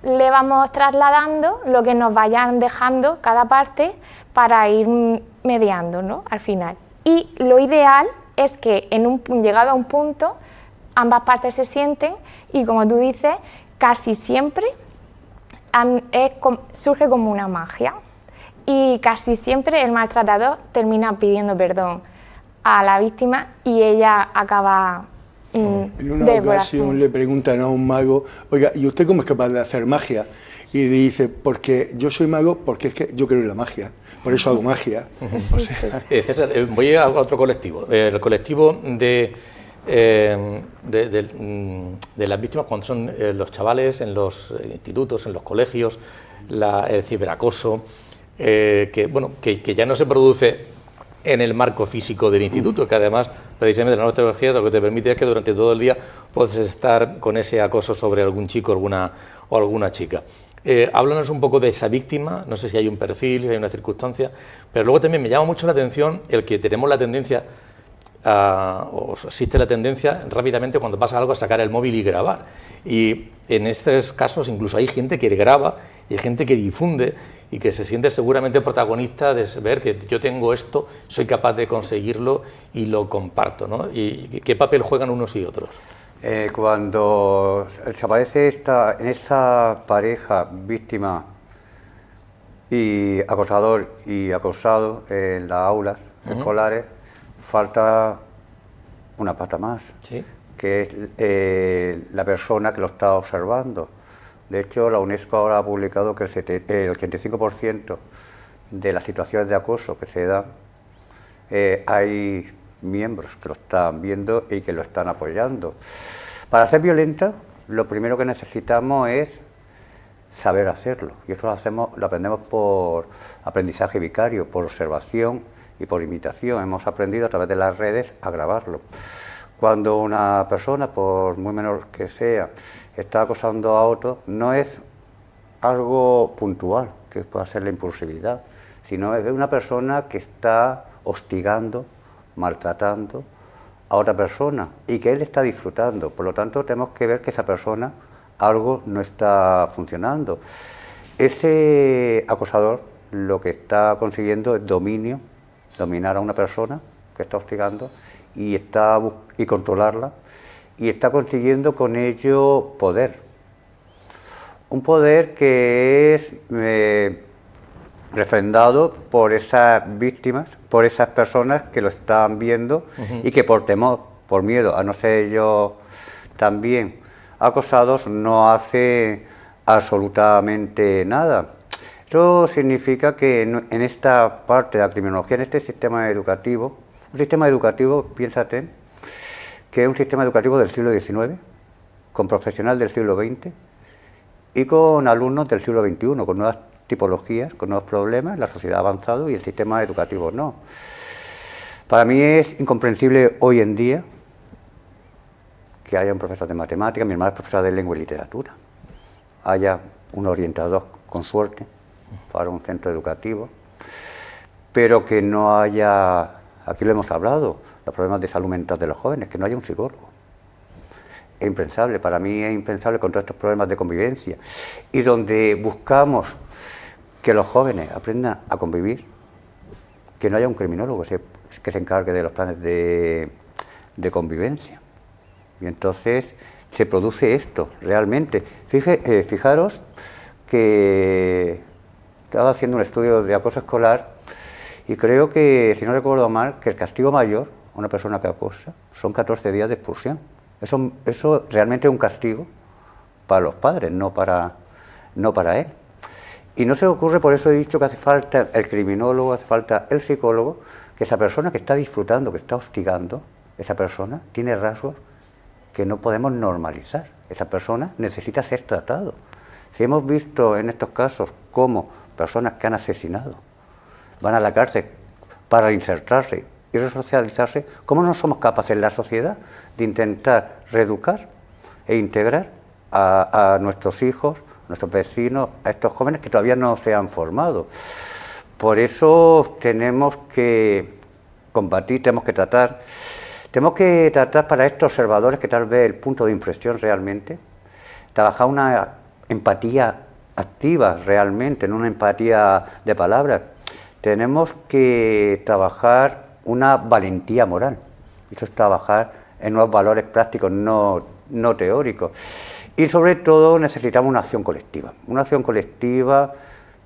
C: le vamos trasladando lo que nos vayan dejando cada parte para ir mediando, ¿no? Al final. Y lo ideal es que llegado a un punto ambas partes se sienten y, como tú dices, casi siempre surge como una magia. Y casi siempre el maltratador termina pidiendo perdón a la víctima y ella acaba
E: En una ocasión le preguntan a un mago, oiga, ¿y usted cómo es capaz de hacer magia? Y dice, porque yo soy mago, porque es que yo creo en la magia, por eso hago magia. O sea,
A: César, voy a otro colectivo, el colectivo de las víctimas cuando son los chavales en los institutos, en los colegios, el ciberacoso. Que ya no se produce en el marco físico del instituto, que además, precisamente la nueva tecnología lo que te permite es que durante todo el día puedes estar con ese acoso sobre algún chico o alguna chica. Háblanos un poco de esa víctima, no sé si hay un perfil, si hay una circunstancia, pero luego también me llama mucho la atención el que tenemos la tendencia, o existe la tendencia rápidamente cuando pasa algo a sacar el móvil y grabar. Y en estos casos incluso hay gente que graba y hay gente que difunde y que se siente seguramente protagonista de ver que yo tengo esto, soy capaz de conseguirlo y lo comparto, ¿no? ¿Y qué papel juegan unos y otros?
B: Cuando se aparece en esta pareja víctima y acosador y acosado en las aulas escolares, falta una pata más,
A: ¿Sí?
B: que es la persona que lo está observando. De hecho, la UNESCO ahora ha publicado que el 85% de las situaciones de acoso que se dan, hay miembros que lo están viendo y que lo están apoyando. Para ser violenta, lo primero que necesitamos es saber hacerlo, y eso lo aprendemos por aprendizaje vicario, por observación y por imitación. Hemos aprendido a través de las redes a grabarlo. Cuando una persona, por muy menor que sea, está acosando a otro, no es algo puntual, que pueda ser la impulsividad, sino es una persona que está hostigando, maltratando a otra persona y que él está disfrutando. Por lo tanto, tenemos que ver que esa persona algo no está funcionando. Ese acosador lo que está consiguiendo es dominar a una persona que está hostigando y controlarla, y está consiguiendo con ello poder. Un poder que es refrendado por esas víctimas, por esas personas que lo están viendo y que por temor, por miedo a no ser ellos también acosados, no hace absolutamente nada. Eso significa que en esta parte de la criminología, en este sistema educativo, piénsate, que es un sistema educativo del siglo XIX, con profesionales del siglo XX y con alumnos del siglo XXI, con nuevas tipologías, con nuevos problemas. La sociedad ha avanzado y el sistema educativo no. Para mí es incomprensible hoy en día que haya un profesor de matemáticas, mi hermana es profesora de lengua y literatura, haya un orientador con suerte para un centro educativo, pero que no haya, aquí lo hemos hablado, los problemas de salud mental de los jóvenes, que no haya un psicólogo. Es impensable, para mí es impensable con todos estos problemas de convivencia, y donde buscamos que los jóvenes aprendan a convivir, que no haya un criminólogo que se encargue de los planes de convivencia. Y entonces se produce esto, realmente. Fijaros que estaba haciendo un estudio de acoso escolar y creo que, si no recuerdo mal, que el castigo mayor a una persona que acosa son 14 días de expulsión. Eso realmente es un castigo para los padres, no para él. Y no se le ocurre, por eso he dicho que hace falta el criminólogo, hace falta el psicólogo, que esa persona que está disfrutando, que está hostigando, esa persona tiene rasgos que no podemos normalizar. Esa persona necesita ser tratado. Si hemos visto en estos casos cómo personas que han asesinado van a la cárcel para insertarse y resocializarse, ¿cómo no somos capaces en la sociedad de intentar reeducar e integrar a nuestros hijos, nuestros vecinos, a estos jóvenes que todavía no se han formado? Por eso tenemos que combatir, tenemos que tratar para estos observadores, que tal vez el punto de inflexión realmente, trabajar una empatía activa realmente, no una empatía de palabras. Tenemos que trabajar una valentía moral, eso es trabajar en nuevos valores prácticos, no teóricos. Y sobre todo necesitamos una acción colectiva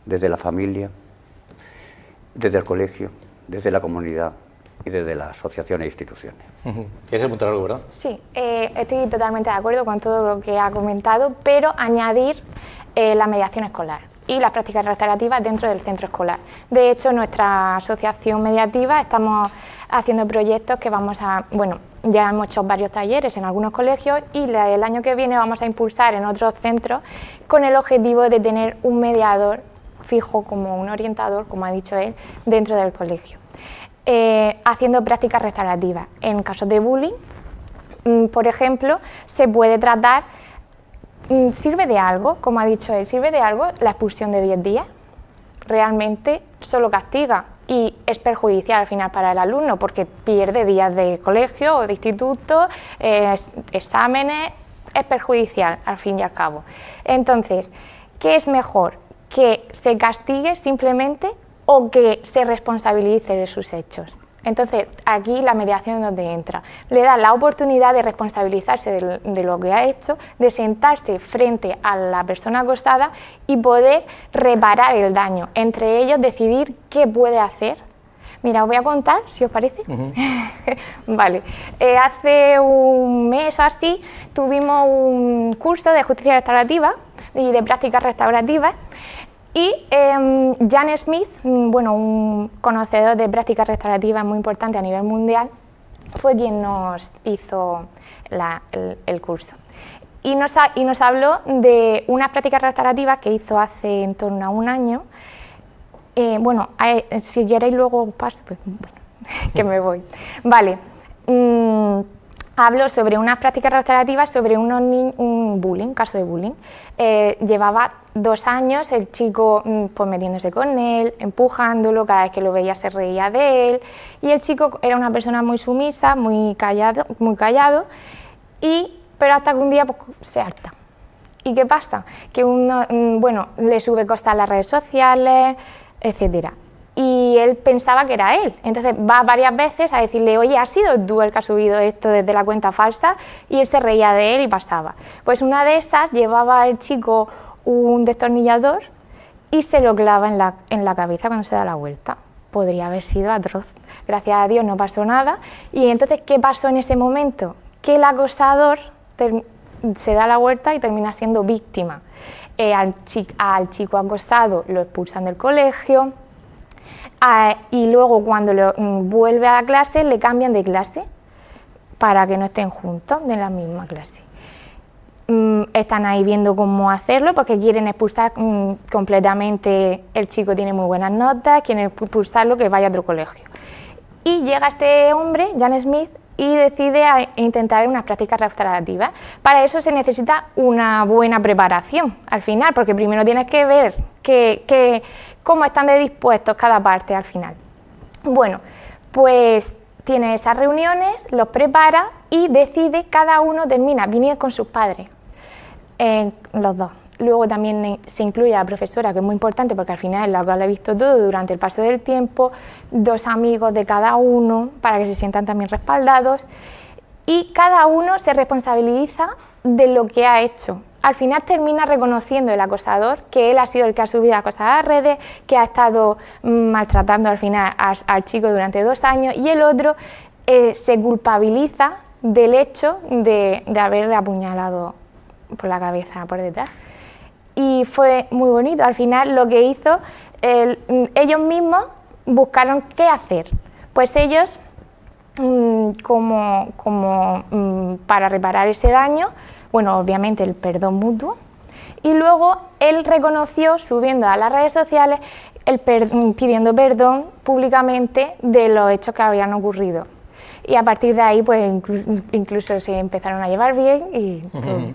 B: desde la familia, desde el colegio, desde la comunidad y desde las asociaciones e instituciones.
A: ¿Quieres apuntar algo, verdad?
C: Sí, estoy totalmente de acuerdo con todo lo que ha comentado, pero añadir la mediación escolar y las prácticas restaurativas dentro del centro escolar. De hecho, nuestra asociación mediativa estamos haciendo proyectos que ya hemos hecho varios talleres en algunos colegios y el año que viene vamos a impulsar en otros centros con el objetivo de tener un mediador fijo, como un orientador, como ha dicho él, dentro del colegio. haciendo prácticas restaurativas. En casos de bullying, por ejemplo, se puede tratar, ¿sirve de algo? Como ha dicho él, ¿sirve de algo la expulsión de 10 días? Realmente solo castiga y es perjudicial al final para el alumno porque pierde días de colegio o de instituto, exámenes, es perjudicial al fin y al cabo. Entonces, ¿qué es mejor? ¿Que se castigue simplemente o que se responsabilice de sus hechos? Entonces, aquí la mediación es donde entra. Le da la oportunidad de responsabilizarse de lo que ha hecho, de sentarse frente a la persona acosada y poder reparar el daño. Entre ellos, decidir qué puede hacer. Mira, os voy a contar, si os parece. Vale. Hace un mes o así tuvimos un curso de justicia restaurativa y de prácticas restaurativas. Y Jan Smith, bueno, un conocedor de prácticas restaurativas muy importante a nivel mundial, fue quien nos hizo el curso. Y nos habló de unas prácticas restaurativas que hizo hace en torno a un año. Bueno, si queréis luego paso, pues bueno, que me voy. Vale. Habló sobre unas prácticas restaurativas sobre un bullying, caso de bullying. Llevaba 2 años el chico pues metiéndose con él, empujándolo, cada vez que lo veía se reía de él, y el chico era una persona muy sumisa, muy callado, pero hasta que un día pues, se harta. ¿Y qué pasa? Que bueno, le sube cosas a las redes sociales, etcétera. Y él pensaba que era él, entonces va varias veces a decirle, oye, ¿has sido tú el que ha subido esto desde la cuenta falsa? Y él se reía de él y pasaba. Pues una de esas llevaba el chico un destornillador y se lo clava en la cabeza cuando se da la vuelta. Podría haber sido atroz. Gracias a Dios no pasó nada. Y entonces, ¿qué pasó en ese momento? Que el acosador se da la vuelta y termina siendo víctima. Al chico acosado lo expulsan del colegio. Y luego cuando vuelve a la clase le cambian de clase para que no estén juntos de la misma clase. Están ahí viendo cómo hacerlo porque quieren expulsar completamente, el chico tiene muy buenas notas, quieren expulsarlo, que vaya a otro colegio. Y llega este hombre, Jan Smith, y decide intentar unas prácticas restaurativas. Para eso se necesita una buena preparación al final, porque primero tienes que ver cómo están de dispuestos cada parte al final. Bueno, pues tiene esas reuniones, los prepara y decide, cada uno termina, viene con sus padres, los dos. Luego también se incluye a la profesora, que es muy importante porque al final es la que lo ha visto todo durante el paso del tiempo, 2 amigos de cada uno para que se sientan también respaldados, y cada uno se responsabiliza de lo que ha hecho. Al final termina reconociendo el acosador que él ha sido el que ha subido a acosar a las redes, que ha estado maltratando al final al chico durante 2 años, y el otro se culpabiliza del hecho de haberle apuñalado por la cabeza por detrás. Y fue muy bonito. Al final lo que hizo, ellos mismos buscaron qué hacer. Pues ellos, para reparar ese daño, bueno, obviamente el perdón mutuo, y luego él reconoció, subiendo a las redes sociales, pidiendo perdón públicamente de los hechos que habían ocurrido. Y a partir de ahí, pues incluso se empezaron a llevar bien y todo.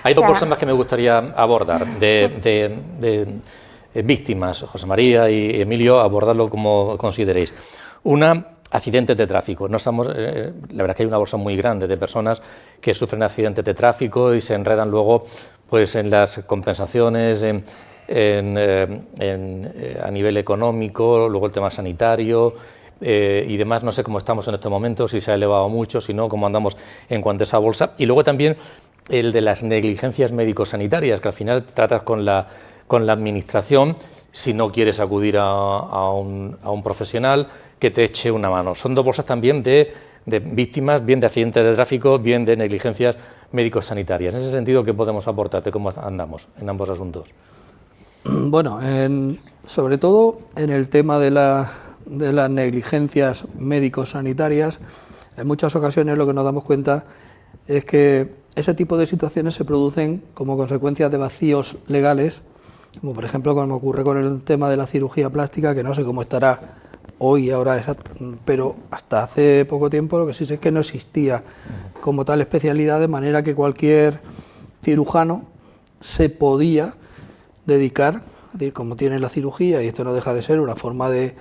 A: Hay 2 cosas más que me gustaría abordar de víctimas, José María y Emilio, abordarlo como consideréis. Una, accidentes de tráfico. No somos, la verdad es que hay una bolsa muy grande de personas que sufren accidentes de tráfico y se enredan luego pues, en las compensaciones, a nivel económico, luego el tema sanitario y demás. No sé cómo estamos en estos momentos, si se ha elevado mucho, si no, cómo andamos en cuanto a esa bolsa. Y luego también el de las negligencias médico-sanitarias, que al final tratas con la administración si no quieres acudir a un profesional que te eche una mano. Son 2 bolsas también de víctimas, bien de accidentes de tráfico, bien de negligencias médico-sanitarias. En ese sentido, ¿qué podemos aportarte? ¿Cómo andamos en ambos asuntos?
D: Bueno, sobre todo en el tema de las negligencias médico-sanitarias, en muchas ocasiones lo que nos damos cuenta es que ese tipo de situaciones se producen como consecuencia de vacíos legales, como por ejemplo como ocurre con el tema de la cirugía plástica, que no sé cómo estará hoy, ahora, pero hasta hace poco tiempo lo que sí sé es que no existía como tal especialidad, de manera que cualquier cirujano se podía dedicar, es decir, como tiene la cirugía, y esto no deja de ser una forma de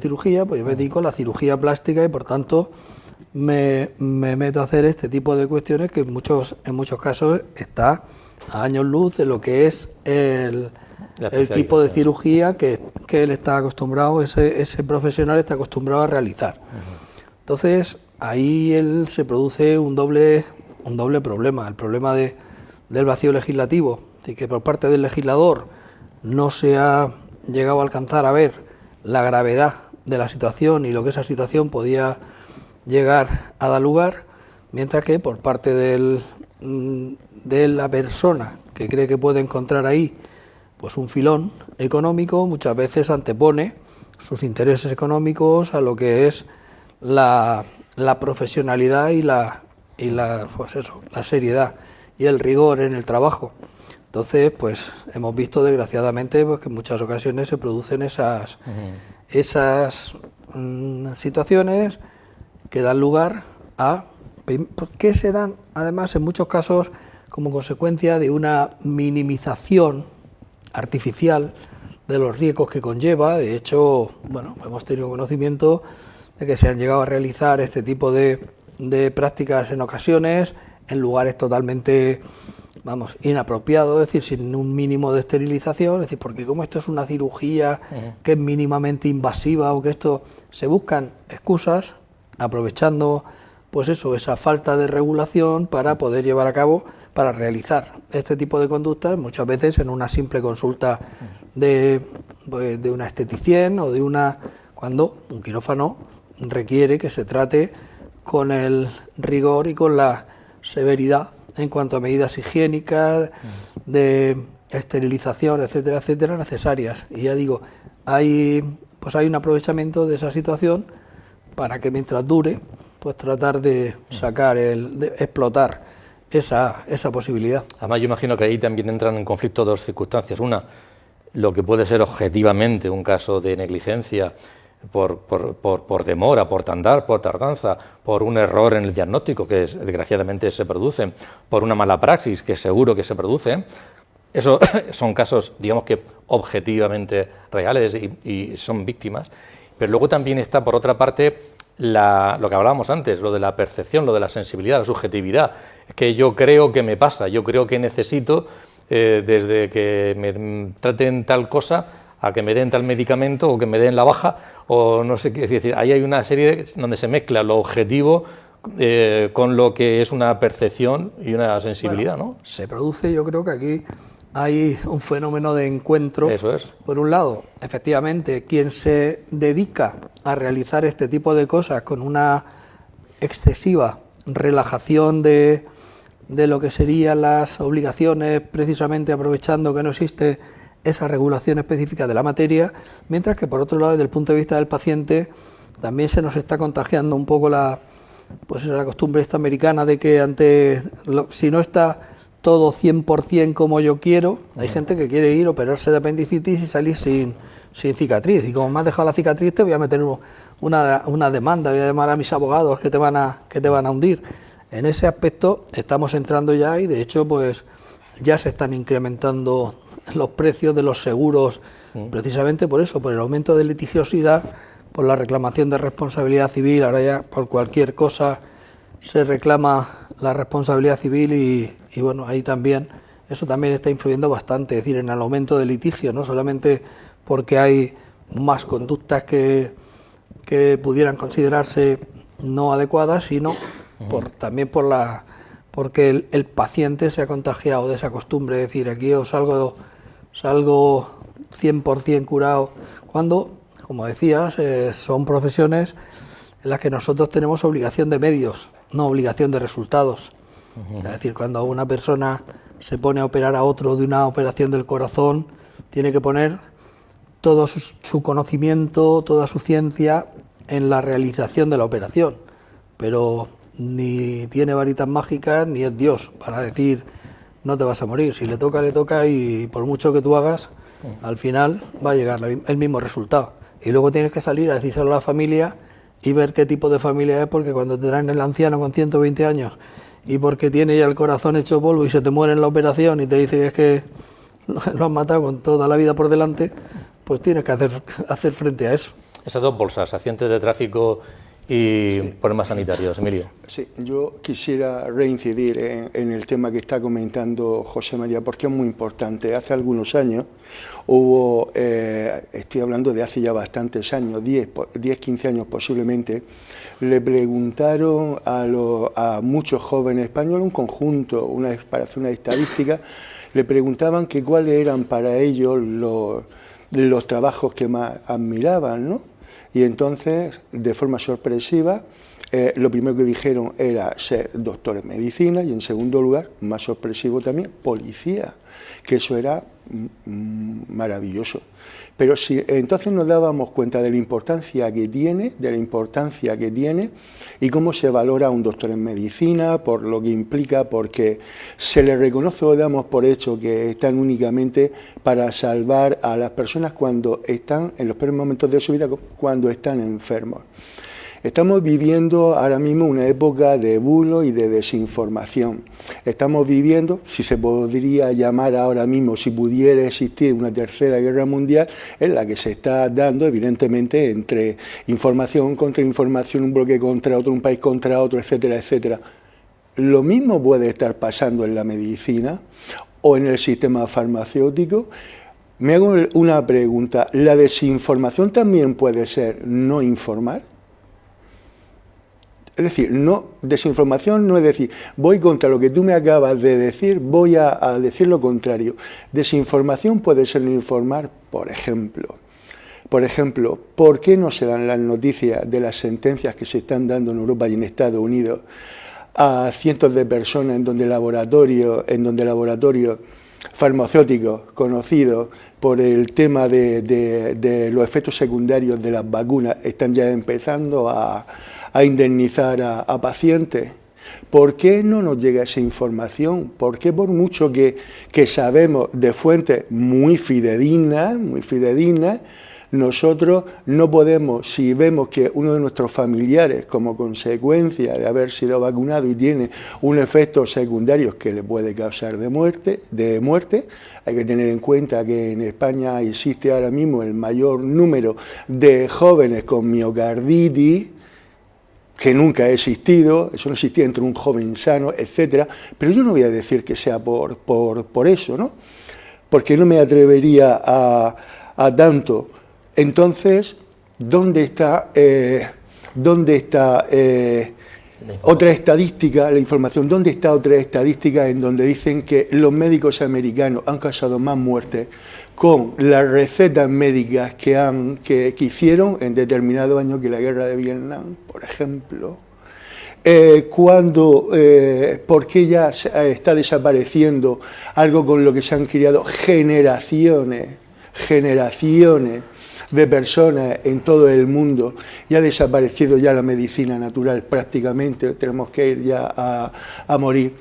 D: cirugía, pues yo me dedico a la cirugía plástica y por tanto me meto a hacer este tipo de cuestiones que en muchos casos está a años luz de lo que es el tipo de cirugía que él está acostumbrado, ese profesional está acostumbrado a realizar. Entonces ahí se produce un doble problema, el problema del vacío legislativo, de que por parte del legislador no se ha llegado a alcanzar a ver la gravedad de la situación y lo que esa situación podía llegar a dar lugar, mientras que por parte de la persona que cree que puede encontrar ahí pues un filón económico, muchas veces antepone sus intereses económicos a lo que es la profesionalidad y la seriedad y el rigor en el trabajo. Entonces, pues hemos visto desgraciadamente pues, que en muchas ocasiones se producen esas situaciones que dan lugar a... que se dan además en muchos casos como consecuencia de una minimización artificial de los riesgos que conlleva. De hecho, bueno, hemos tenido conocimiento de que se han llegado a realizar este tipo de prácticas en ocasiones en lugares totalmente, vamos, inapropiados, es decir, sin un mínimo de esterilización, es decir, porque como esto es una cirugía que es mínimamente invasiva o que esto, se buscan excusas aprovechando pues eso, esa falta de regulación para poder llevar a cabo, para realizar este tipo de conductas, muchas veces en una simple consulta de una esteticien o cuando un quirófano requiere que se trate con el rigor y con la severidad en cuanto a medidas higiénicas, de esterilización, etcétera, etcétera, necesarias. Y ya digo, hay un aprovechamiento de esa situación para que mientras dure, pues tratar de sacar, de explotar esa posibilidad.
A: Además, yo imagino que ahí también entran en conflicto dos circunstancias. Una, lo que puede ser objetivamente un caso de negligencia por demora, por tardanza, por un error en el diagnóstico que desgraciadamente se produce, por una mala praxis que seguro que se produce. Eso son casos, digamos que objetivamente reales y son víctimas. Pero luego también está, por otra parte, lo que hablábamos antes, lo de la percepción, lo de la sensibilidad, la subjetividad. Es que yo creo que me pasa, yo creo que necesito, desde que me traten tal cosa, a que me den tal medicamento o que me den la baja, o no sé qué, es decir, ahí hay una serie donde se mezcla lo objetivo con lo que es una percepción y una sensibilidad,
D: bueno,
A: ¿no?
D: Se produce, yo creo que aquí hay un fenómeno de encuentro.
A: Eso es.
D: Por un lado, efectivamente, quien se dedica a realizar este tipo de cosas con una excesiva relajación de lo que serían las obligaciones, precisamente aprovechando que no existe esa regulación específica de la materia, mientras que por otro lado, desde el punto de vista del paciente, también se nos está contagiando un poco la costumbre esta americana de que si no está todo 100% como yo quiero, hay gente que quiere ir a operarse de apendicitis y salir sin cicatriz, y como me has dejado la cicatriz te voy a meter una demanda, voy a llamar a mis abogados que te van a hundir. En ese aspecto estamos entrando ya y de hecho pues ya se están incrementando los precios de los seguros, precisamente por eso, por el aumento de litigiosidad, por la reclamación de responsabilidad civil. Ahora ya por cualquier cosa se reclama la responsabilidad civil y bueno, ahí también, eso también está influyendo bastante, es decir, en el aumento de litigio, no solamente porque hay más conductas que pudieran considerarse no adecuadas, sino también porque el paciente se ha contagiado de esa costumbre, es decir, aquí os salgo 100% curado, cuando, como decías, son profesiones en las que nosotros tenemos obligación de medios, no obligación de resultados. Es decir, cuando una persona se pone a operar a otro de una operación del corazón, tiene que poner todo su conocimiento, toda su ciencia en la realización de la operación, pero ni tiene varitas mágicas ni es Dios para decir no te vas a morir. Si le toca y por mucho que tú hagas, al final va a llegar el mismo resultado. y luego tienes que salir a decírselo a la familia y ver qué tipo de familia es, porque cuando te traen el anciano con 120 años y porque tiene ya el corazón hecho polvo y se te muere en la operación y te dice que es que lo han matado con toda la vida por delante, pues tienes que hacer frente a eso.
A: Esas dos bolsas, accidentes de tráfico y problemas sanitarios. Emilio.
E: Sí, yo quisiera reincidir en el tema que está comentando José María, porque es muy importante. Hace algunos años hubo, estoy hablando de hace ya bastantes años, 10, 15 años posiblemente, le preguntaron a muchos jóvenes españoles, un conjunto, para hacer una estadística, le preguntaban que cuáles eran para ellos los trabajos que más admiraban, ¿no? Y entonces, de forma sorpresiva, lo primero que dijeron era ser doctor en medicina y, en segundo lugar, más sorpresivo también, policía, que eso era maravilloso. Pero si entonces nos dábamos cuenta de la importancia que tiene, y cómo se valora a un doctor en medicina, por lo que implica, porque se le reconoce o damos por hecho que están únicamente para salvar a las personas cuando están en los peores momentos de su vida, cuando están enfermos. Estamos viviendo ahora mismo una época de bulo y de desinformación. Estamos viviendo, si se podría llamar ahora mismo, si pudiera existir una tercera guerra mundial, en la que se está dando evidentemente entre información contra información, un bloque contra otro, un país contra otro, etcétera, etcétera. Lo mismo puede estar pasando en la medicina o en el sistema farmacéutico. Me hago una pregunta, ¿la desinformación también puede ser no informar? Es decir, desinformación no es decir, voy contra lo que tú me acabas de decir, voy a decir lo contrario. Desinformación puede ser no informar, por ejemplo. ¿Por qué no se dan las noticias de las sentencias que se están dando en Europa y en Estados Unidos a cientos de personas en donde laboratorios farmacéuticos conocidos por el tema de los efectos secundarios de las vacunas están ya empezando a indemnizar a pacientes? ¿Por qué no nos llega esa información? ¿Por qué, por mucho que sabemos de fuentes muy fidedignas, nosotros no podemos, si vemos que uno de nuestros familiares, como consecuencia de haber sido vacunado y tiene un efecto secundario que le puede causar de muerte, hay que tener en cuenta que en España existe ahora mismo el mayor número de jóvenes con miocarditis, que nunca ha existido, eso no existía entre un joven sano, etcétera, pero yo no voy a decir que sea por eso, ¿no? Porque no me atrevería a tanto. Entonces, ¿dónde está otra estadística, la información? ¿Dónde está otra estadística en donde dicen que los médicos americanos han causado más muertes con las recetas médicas que hicieron en determinado año que la guerra de Vietnam, por ejemplo? ¿Por qué ya está desapareciendo algo con lo que se han criado generaciones de personas en todo el mundo, y ha desaparecido ya la medicina natural prácticamente, tenemos que ir ya a morir?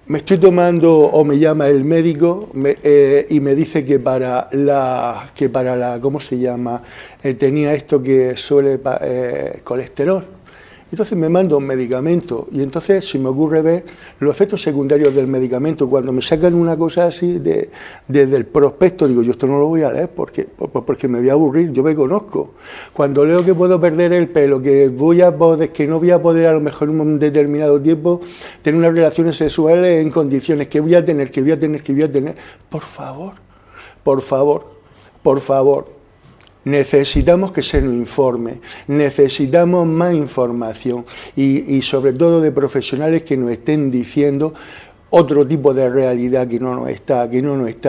E: Me estoy tomando, o me llama el médico y me dice que para la ¿cómo se llama? Tenía esto que suele colesterol. Entonces me manda un medicamento y entonces se me ocurre ver los efectos secundarios del medicamento. Cuando me sacan una cosa así desde el prospecto, digo, yo esto no lo voy a leer porque me voy a aburrir, yo me conozco. Cuando leo que puedo perder el pelo, que no voy a poder a lo mejor en un determinado tiempo tener unas relaciones sexuales en condiciones, que voy a tener, por favor. Necesitamos que se nos informe, necesitamos más información y sobre todo de profesionales que nos estén diciendo otro tipo de realidad que no nos está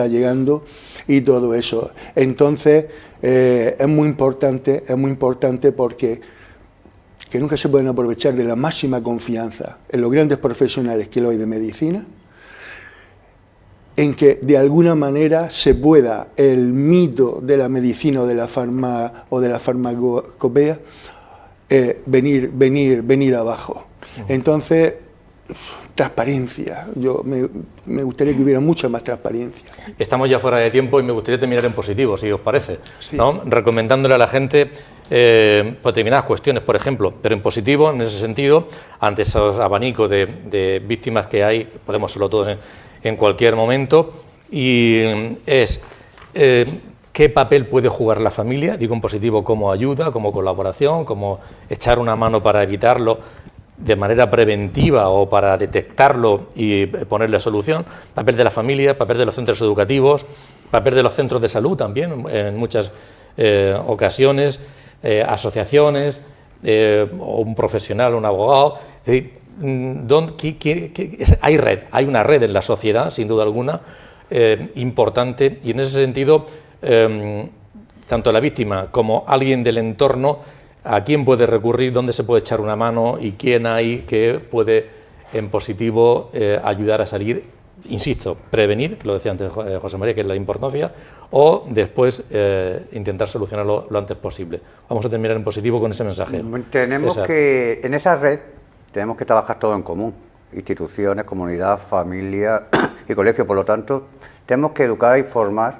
E: llegando y todo eso. Entonces es muy importante porque que nunca se pueden aprovechar de la máxima confianza en los grandes profesionales que lo hay de medicina, en que de alguna manera se pueda el mito de la medicina o de la farmacopea venir abajo. Entonces, transparencia. Me gustaría que hubiera mucha más transparencia.
A: Estamos ya fuera de tiempo y me gustaría terminar en positivo, si os parece,
E: Sí.
A: ¿no? Recomendándole a la gente pues, determinadas cuestiones, por ejemplo, pero en positivo, en ese sentido, ante esos abanicos de víctimas que hay, podemos serlo todos en cualquier momento, y es qué papel puede jugar la familia, digo en positivo como ayuda, como colaboración, como echar una mano para evitarlo de manera preventiva o para detectarlo y ponerle solución, papel de la familia, papel de los centros educativos, papel de los centros de salud también en muchas ocasiones, asociaciones, o un profesional, un abogado. Es decir, hay una red en la sociedad, sin duda alguna, importante, y en ese sentido, tanto la víctima como alguien del entorno, a quién puede recurrir, dónde se puede echar una mano y quién hay que puede, en positivo, ayudar a salir, insisto, prevenir, lo decía antes José María, que es la importancia, o después intentar solucionarlo lo antes posible. Vamos a terminar en positivo con ese mensaje.
B: Tenemos
A: César.
B: que, en esa red, tenemos que trabajar todo en común, instituciones, comunidad, familia y colegio. Por lo tanto, tenemos que educar y formar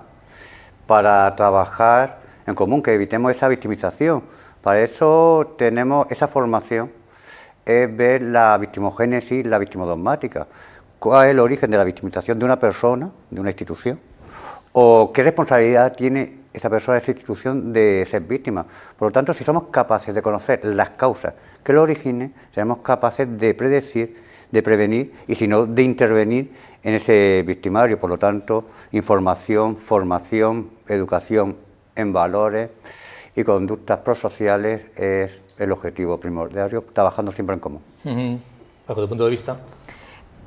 B: para trabajar en común, que evitemos esa victimización. Para eso tenemos esa formación, es ver la victimogénesis, la victimodogmática. ¿Cuál es el origen de la victimización de una persona, de una institución? ¿O qué responsabilidad tiene esa persona, esa institución, de ser víctima? Por lo tanto, si somos capaces de conocer las causas que lo originen, seremos capaces de predecir, de prevenir y, si no, de intervenir en ese victimario. Por lo tanto, información, formación, educación en valores y conductas prosociales es el objetivo primordial, trabajando siempre en común.
A: Bajo tu punto de vista.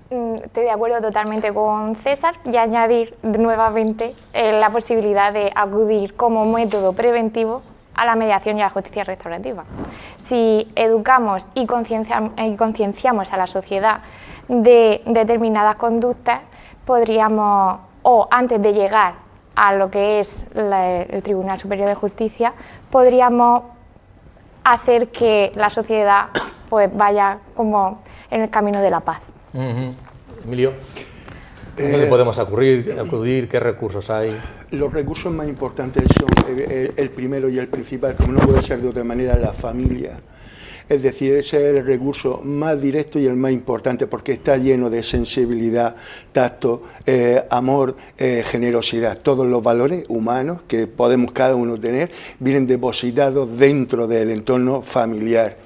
C: Estoy de acuerdo totalmente con César y añadir nuevamente la posibilidad de acudir como método preventivo a la mediación y a la justicia restaurativa. Si educamos y concienciamos a la sociedad de determinadas conductas, podríamos, o antes de llegar a lo que es el Tribunal Superior de Justicia, podríamos hacer que la sociedad pues vaya como en el camino de la paz.
A: Emilio, ¿dónde podemos acudir? ¿Qué recursos hay?
E: Los recursos más importantes son el primero y el principal, como no puede ser de otra manera, la familia. Es decir, ese es el recurso más directo y el más importante, porque está lleno de sensibilidad, tacto, amor, generosidad. Todos los valores humanos que podemos cada uno tener vienen depositados dentro del entorno familiar,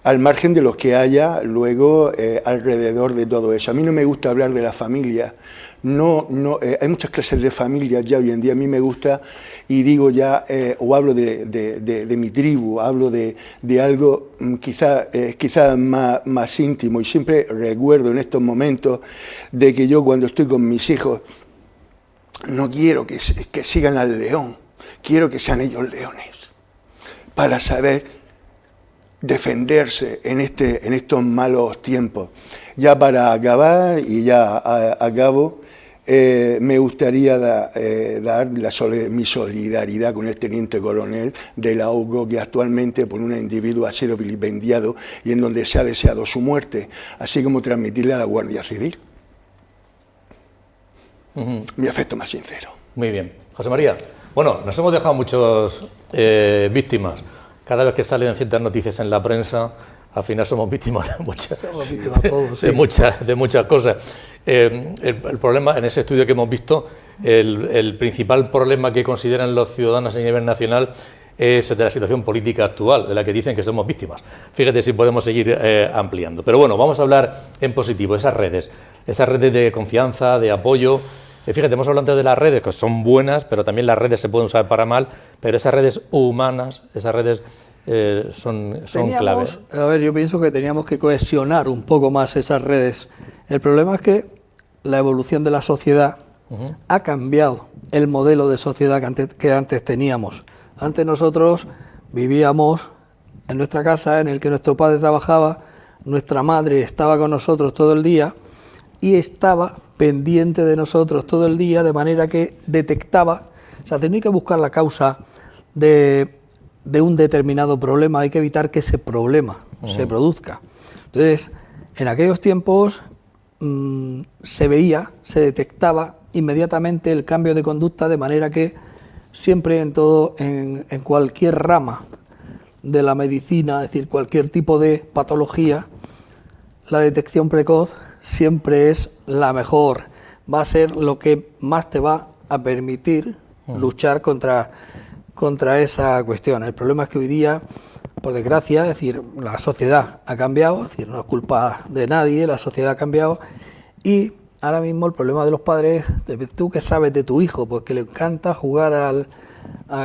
E: al margen de los que haya luego alrededor de todo eso. A mí no me gusta hablar de la familia. Hay muchas clases de familias ya hoy en día. A mí me gusta, y digo ya, o hablo de mi tribu, hablo de algo quizá más íntimo, y siempre recuerdo en estos momentos de que yo, cuando estoy con mis hijos, no quiero que sigan al león, quiero que sean ellos leones, para saber defenderse en estos malos tiempos. Ya para acabar, y ya acabo, me gustaría dar mi solidaridad con el teniente coronel de la UCO, que actualmente por un individuo ha sido vilipendiado y en donde se ha deseado su muerte, así como transmitirle a la Guardia Civil mi afecto más sincero.
A: Muy bien. José María, bueno, nos hemos dejado muchas víctimas. Cada vez que salen ciertas noticias en la prensa, al final somos víctimas de muchas cosas. El problema, en ese estudio que hemos visto, el principal problema que consideran los ciudadanos a nivel nacional es de la situación política actual, de la que dicen que somos víctimas. Fíjate si podemos seguir ampliando. Pero bueno, vamos a hablar en positivo, esas redes de confianza, de apoyo. Fíjate, hemos hablado antes de las redes, que son buenas, pero también las redes se pueden usar para mal, pero esas redes humanas, esas redes son claves.
D: A ver, yo pienso que teníamos que cohesionar un poco más esas redes. El problema es que la evolución de la sociedad ha cambiado el modelo de sociedad que antes teníamos. Antes nosotros vivíamos en nuestra casa, en el que nuestro padre trabajaba, nuestra madre estaba con nosotros todo el día y estaba pendiente de nosotros todo el día, de manera que detectaba, o sea, tenía que buscar la causa de un determinado problema, hay que evitar que ese problema se produzca. Entonces, en aquellos tiempos se veía, se detectaba inmediatamente el cambio de conducta, de manera que siempre en cualquier rama de la medicina, es decir, cualquier tipo de patología, la detección precoz siempre es la mejor, va a ser lo que más te va a permitir luchar contra esa cuestión. El problema es que hoy día, por desgracia, es decir, la sociedad ha cambiado, es decir, no es culpa de nadie, la sociedad ha cambiado, y ahora mismo el problema de los padres, ¿tú qué sabes de tu hijo? Pues que le encanta jugar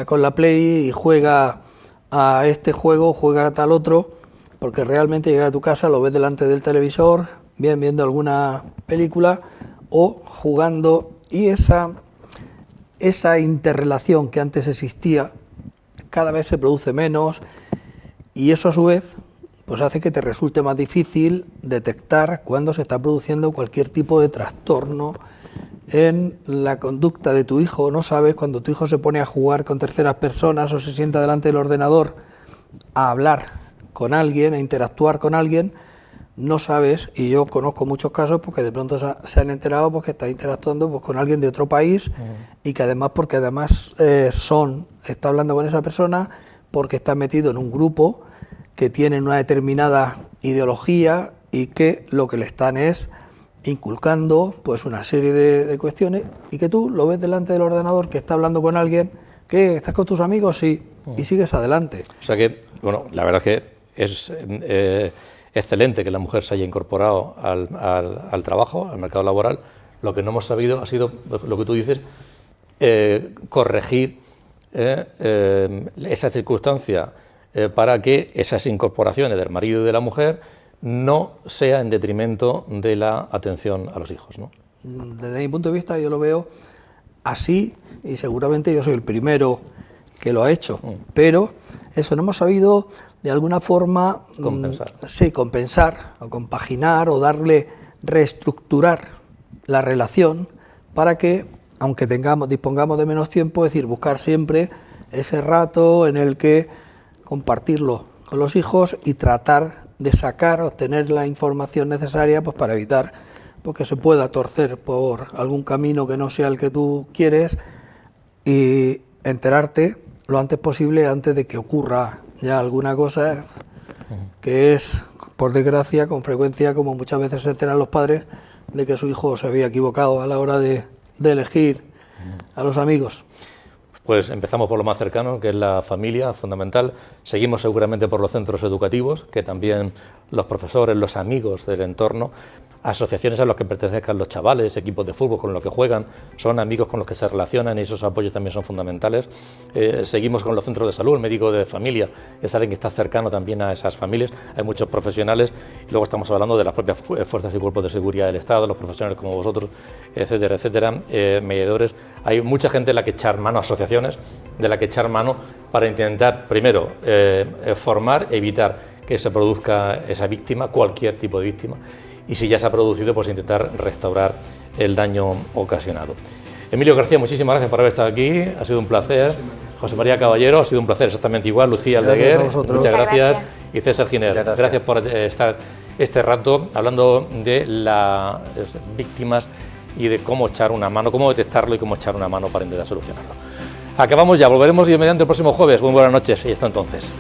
D: con la Play y juega a este juego, juega a tal otro, porque realmente llega a tu casa, lo ves delante del televisor, bien viendo alguna película o jugando, y esa interrelación que antes existía cada vez se produce menos, y eso a su vez pues hace que te resulte más difícil detectar cuando se está produciendo cualquier tipo de trastorno en la conducta de tu hijo. No sabes cuando tu hijo se pone a jugar con terceras personas o se sienta delante del ordenador a hablar con alguien, a interactuar con alguien, no sabes, y yo conozco muchos casos porque de pronto se han enterado porque está interactuando pues con alguien de otro país y que además está hablando con esa persona porque está metido en un grupo que tiene una determinada ideología y que lo que le están es inculcando pues una serie de cuestiones, y que tú lo ves delante del ordenador que está hablando con alguien, que estás con tus amigos, sí, y sigues adelante.
A: O sea que, bueno, la verdad es que es excelente que la mujer se haya incorporado al trabajo, al mercado laboral. Lo que no hemos sabido ha sido, lo que tú dices, corregir esa circunstancia para que esas incorporaciones del marido y de la mujer no sea en detrimento de la atención a los hijos, ¿no?
D: Desde mi punto de vista yo lo veo así, y seguramente yo soy el primero que lo ha hecho, pero eso no hemos sabido de alguna forma compensar o compaginar o reestructurar la relación para que, aunque dispongamos de menos tiempo, es decir, buscar siempre ese rato en el que compartirlo con los hijos y tratar de obtener la información necesaria pues para evitar pues, que se pueda torcer por algún camino que no sea el que tú quieres, y enterarte lo antes posible antes de que ocurra ya alguna cosa que es, por desgracia, con frecuencia, como muchas veces se enteran los padres, de que su hijo se había equivocado a la hora de elegir a los amigos.
A: Pues empezamos por lo más cercano, que es la familia, fundamental. Seguimos seguramente por los centros educativos, que también los profesores, los amigos del entorno, asociaciones a las que pertenezcan los chavales, equipos de fútbol con los que juegan, son amigos con los que se relacionan y esos apoyos también son fundamentales. Seguimos con los centros de salud, el médico de familia es alguien que está cercano también a esas familias, hay muchos profesionales, y luego estamos hablando de las propias fuerzas y cuerpos de seguridad del Estado, los profesionales como vosotros, etcétera, etcétera, mediadores. Hay mucha gente en la que echar mano, asociaciones de la que echar mano para intentar, primero, formar, evitar que se produzca esa víctima, cualquier tipo de víctima, y si ya se ha producido, pues intentar restaurar el daño ocasionado. Emilio García, muchísimas gracias por haber estado aquí, ha sido un placer. José María Caballero, ha sido un placer exactamente igual. Lucía Aldeguer, muchas gracias. Y César Giner, gracias por estar este rato hablando de las víctimas y de cómo echar una mano, cómo detectarlo y cómo echar una mano para intentar solucionarlo. Acabamos ya, volveremos Dios mediante el próximo jueves. Muy buenas noches y hasta entonces.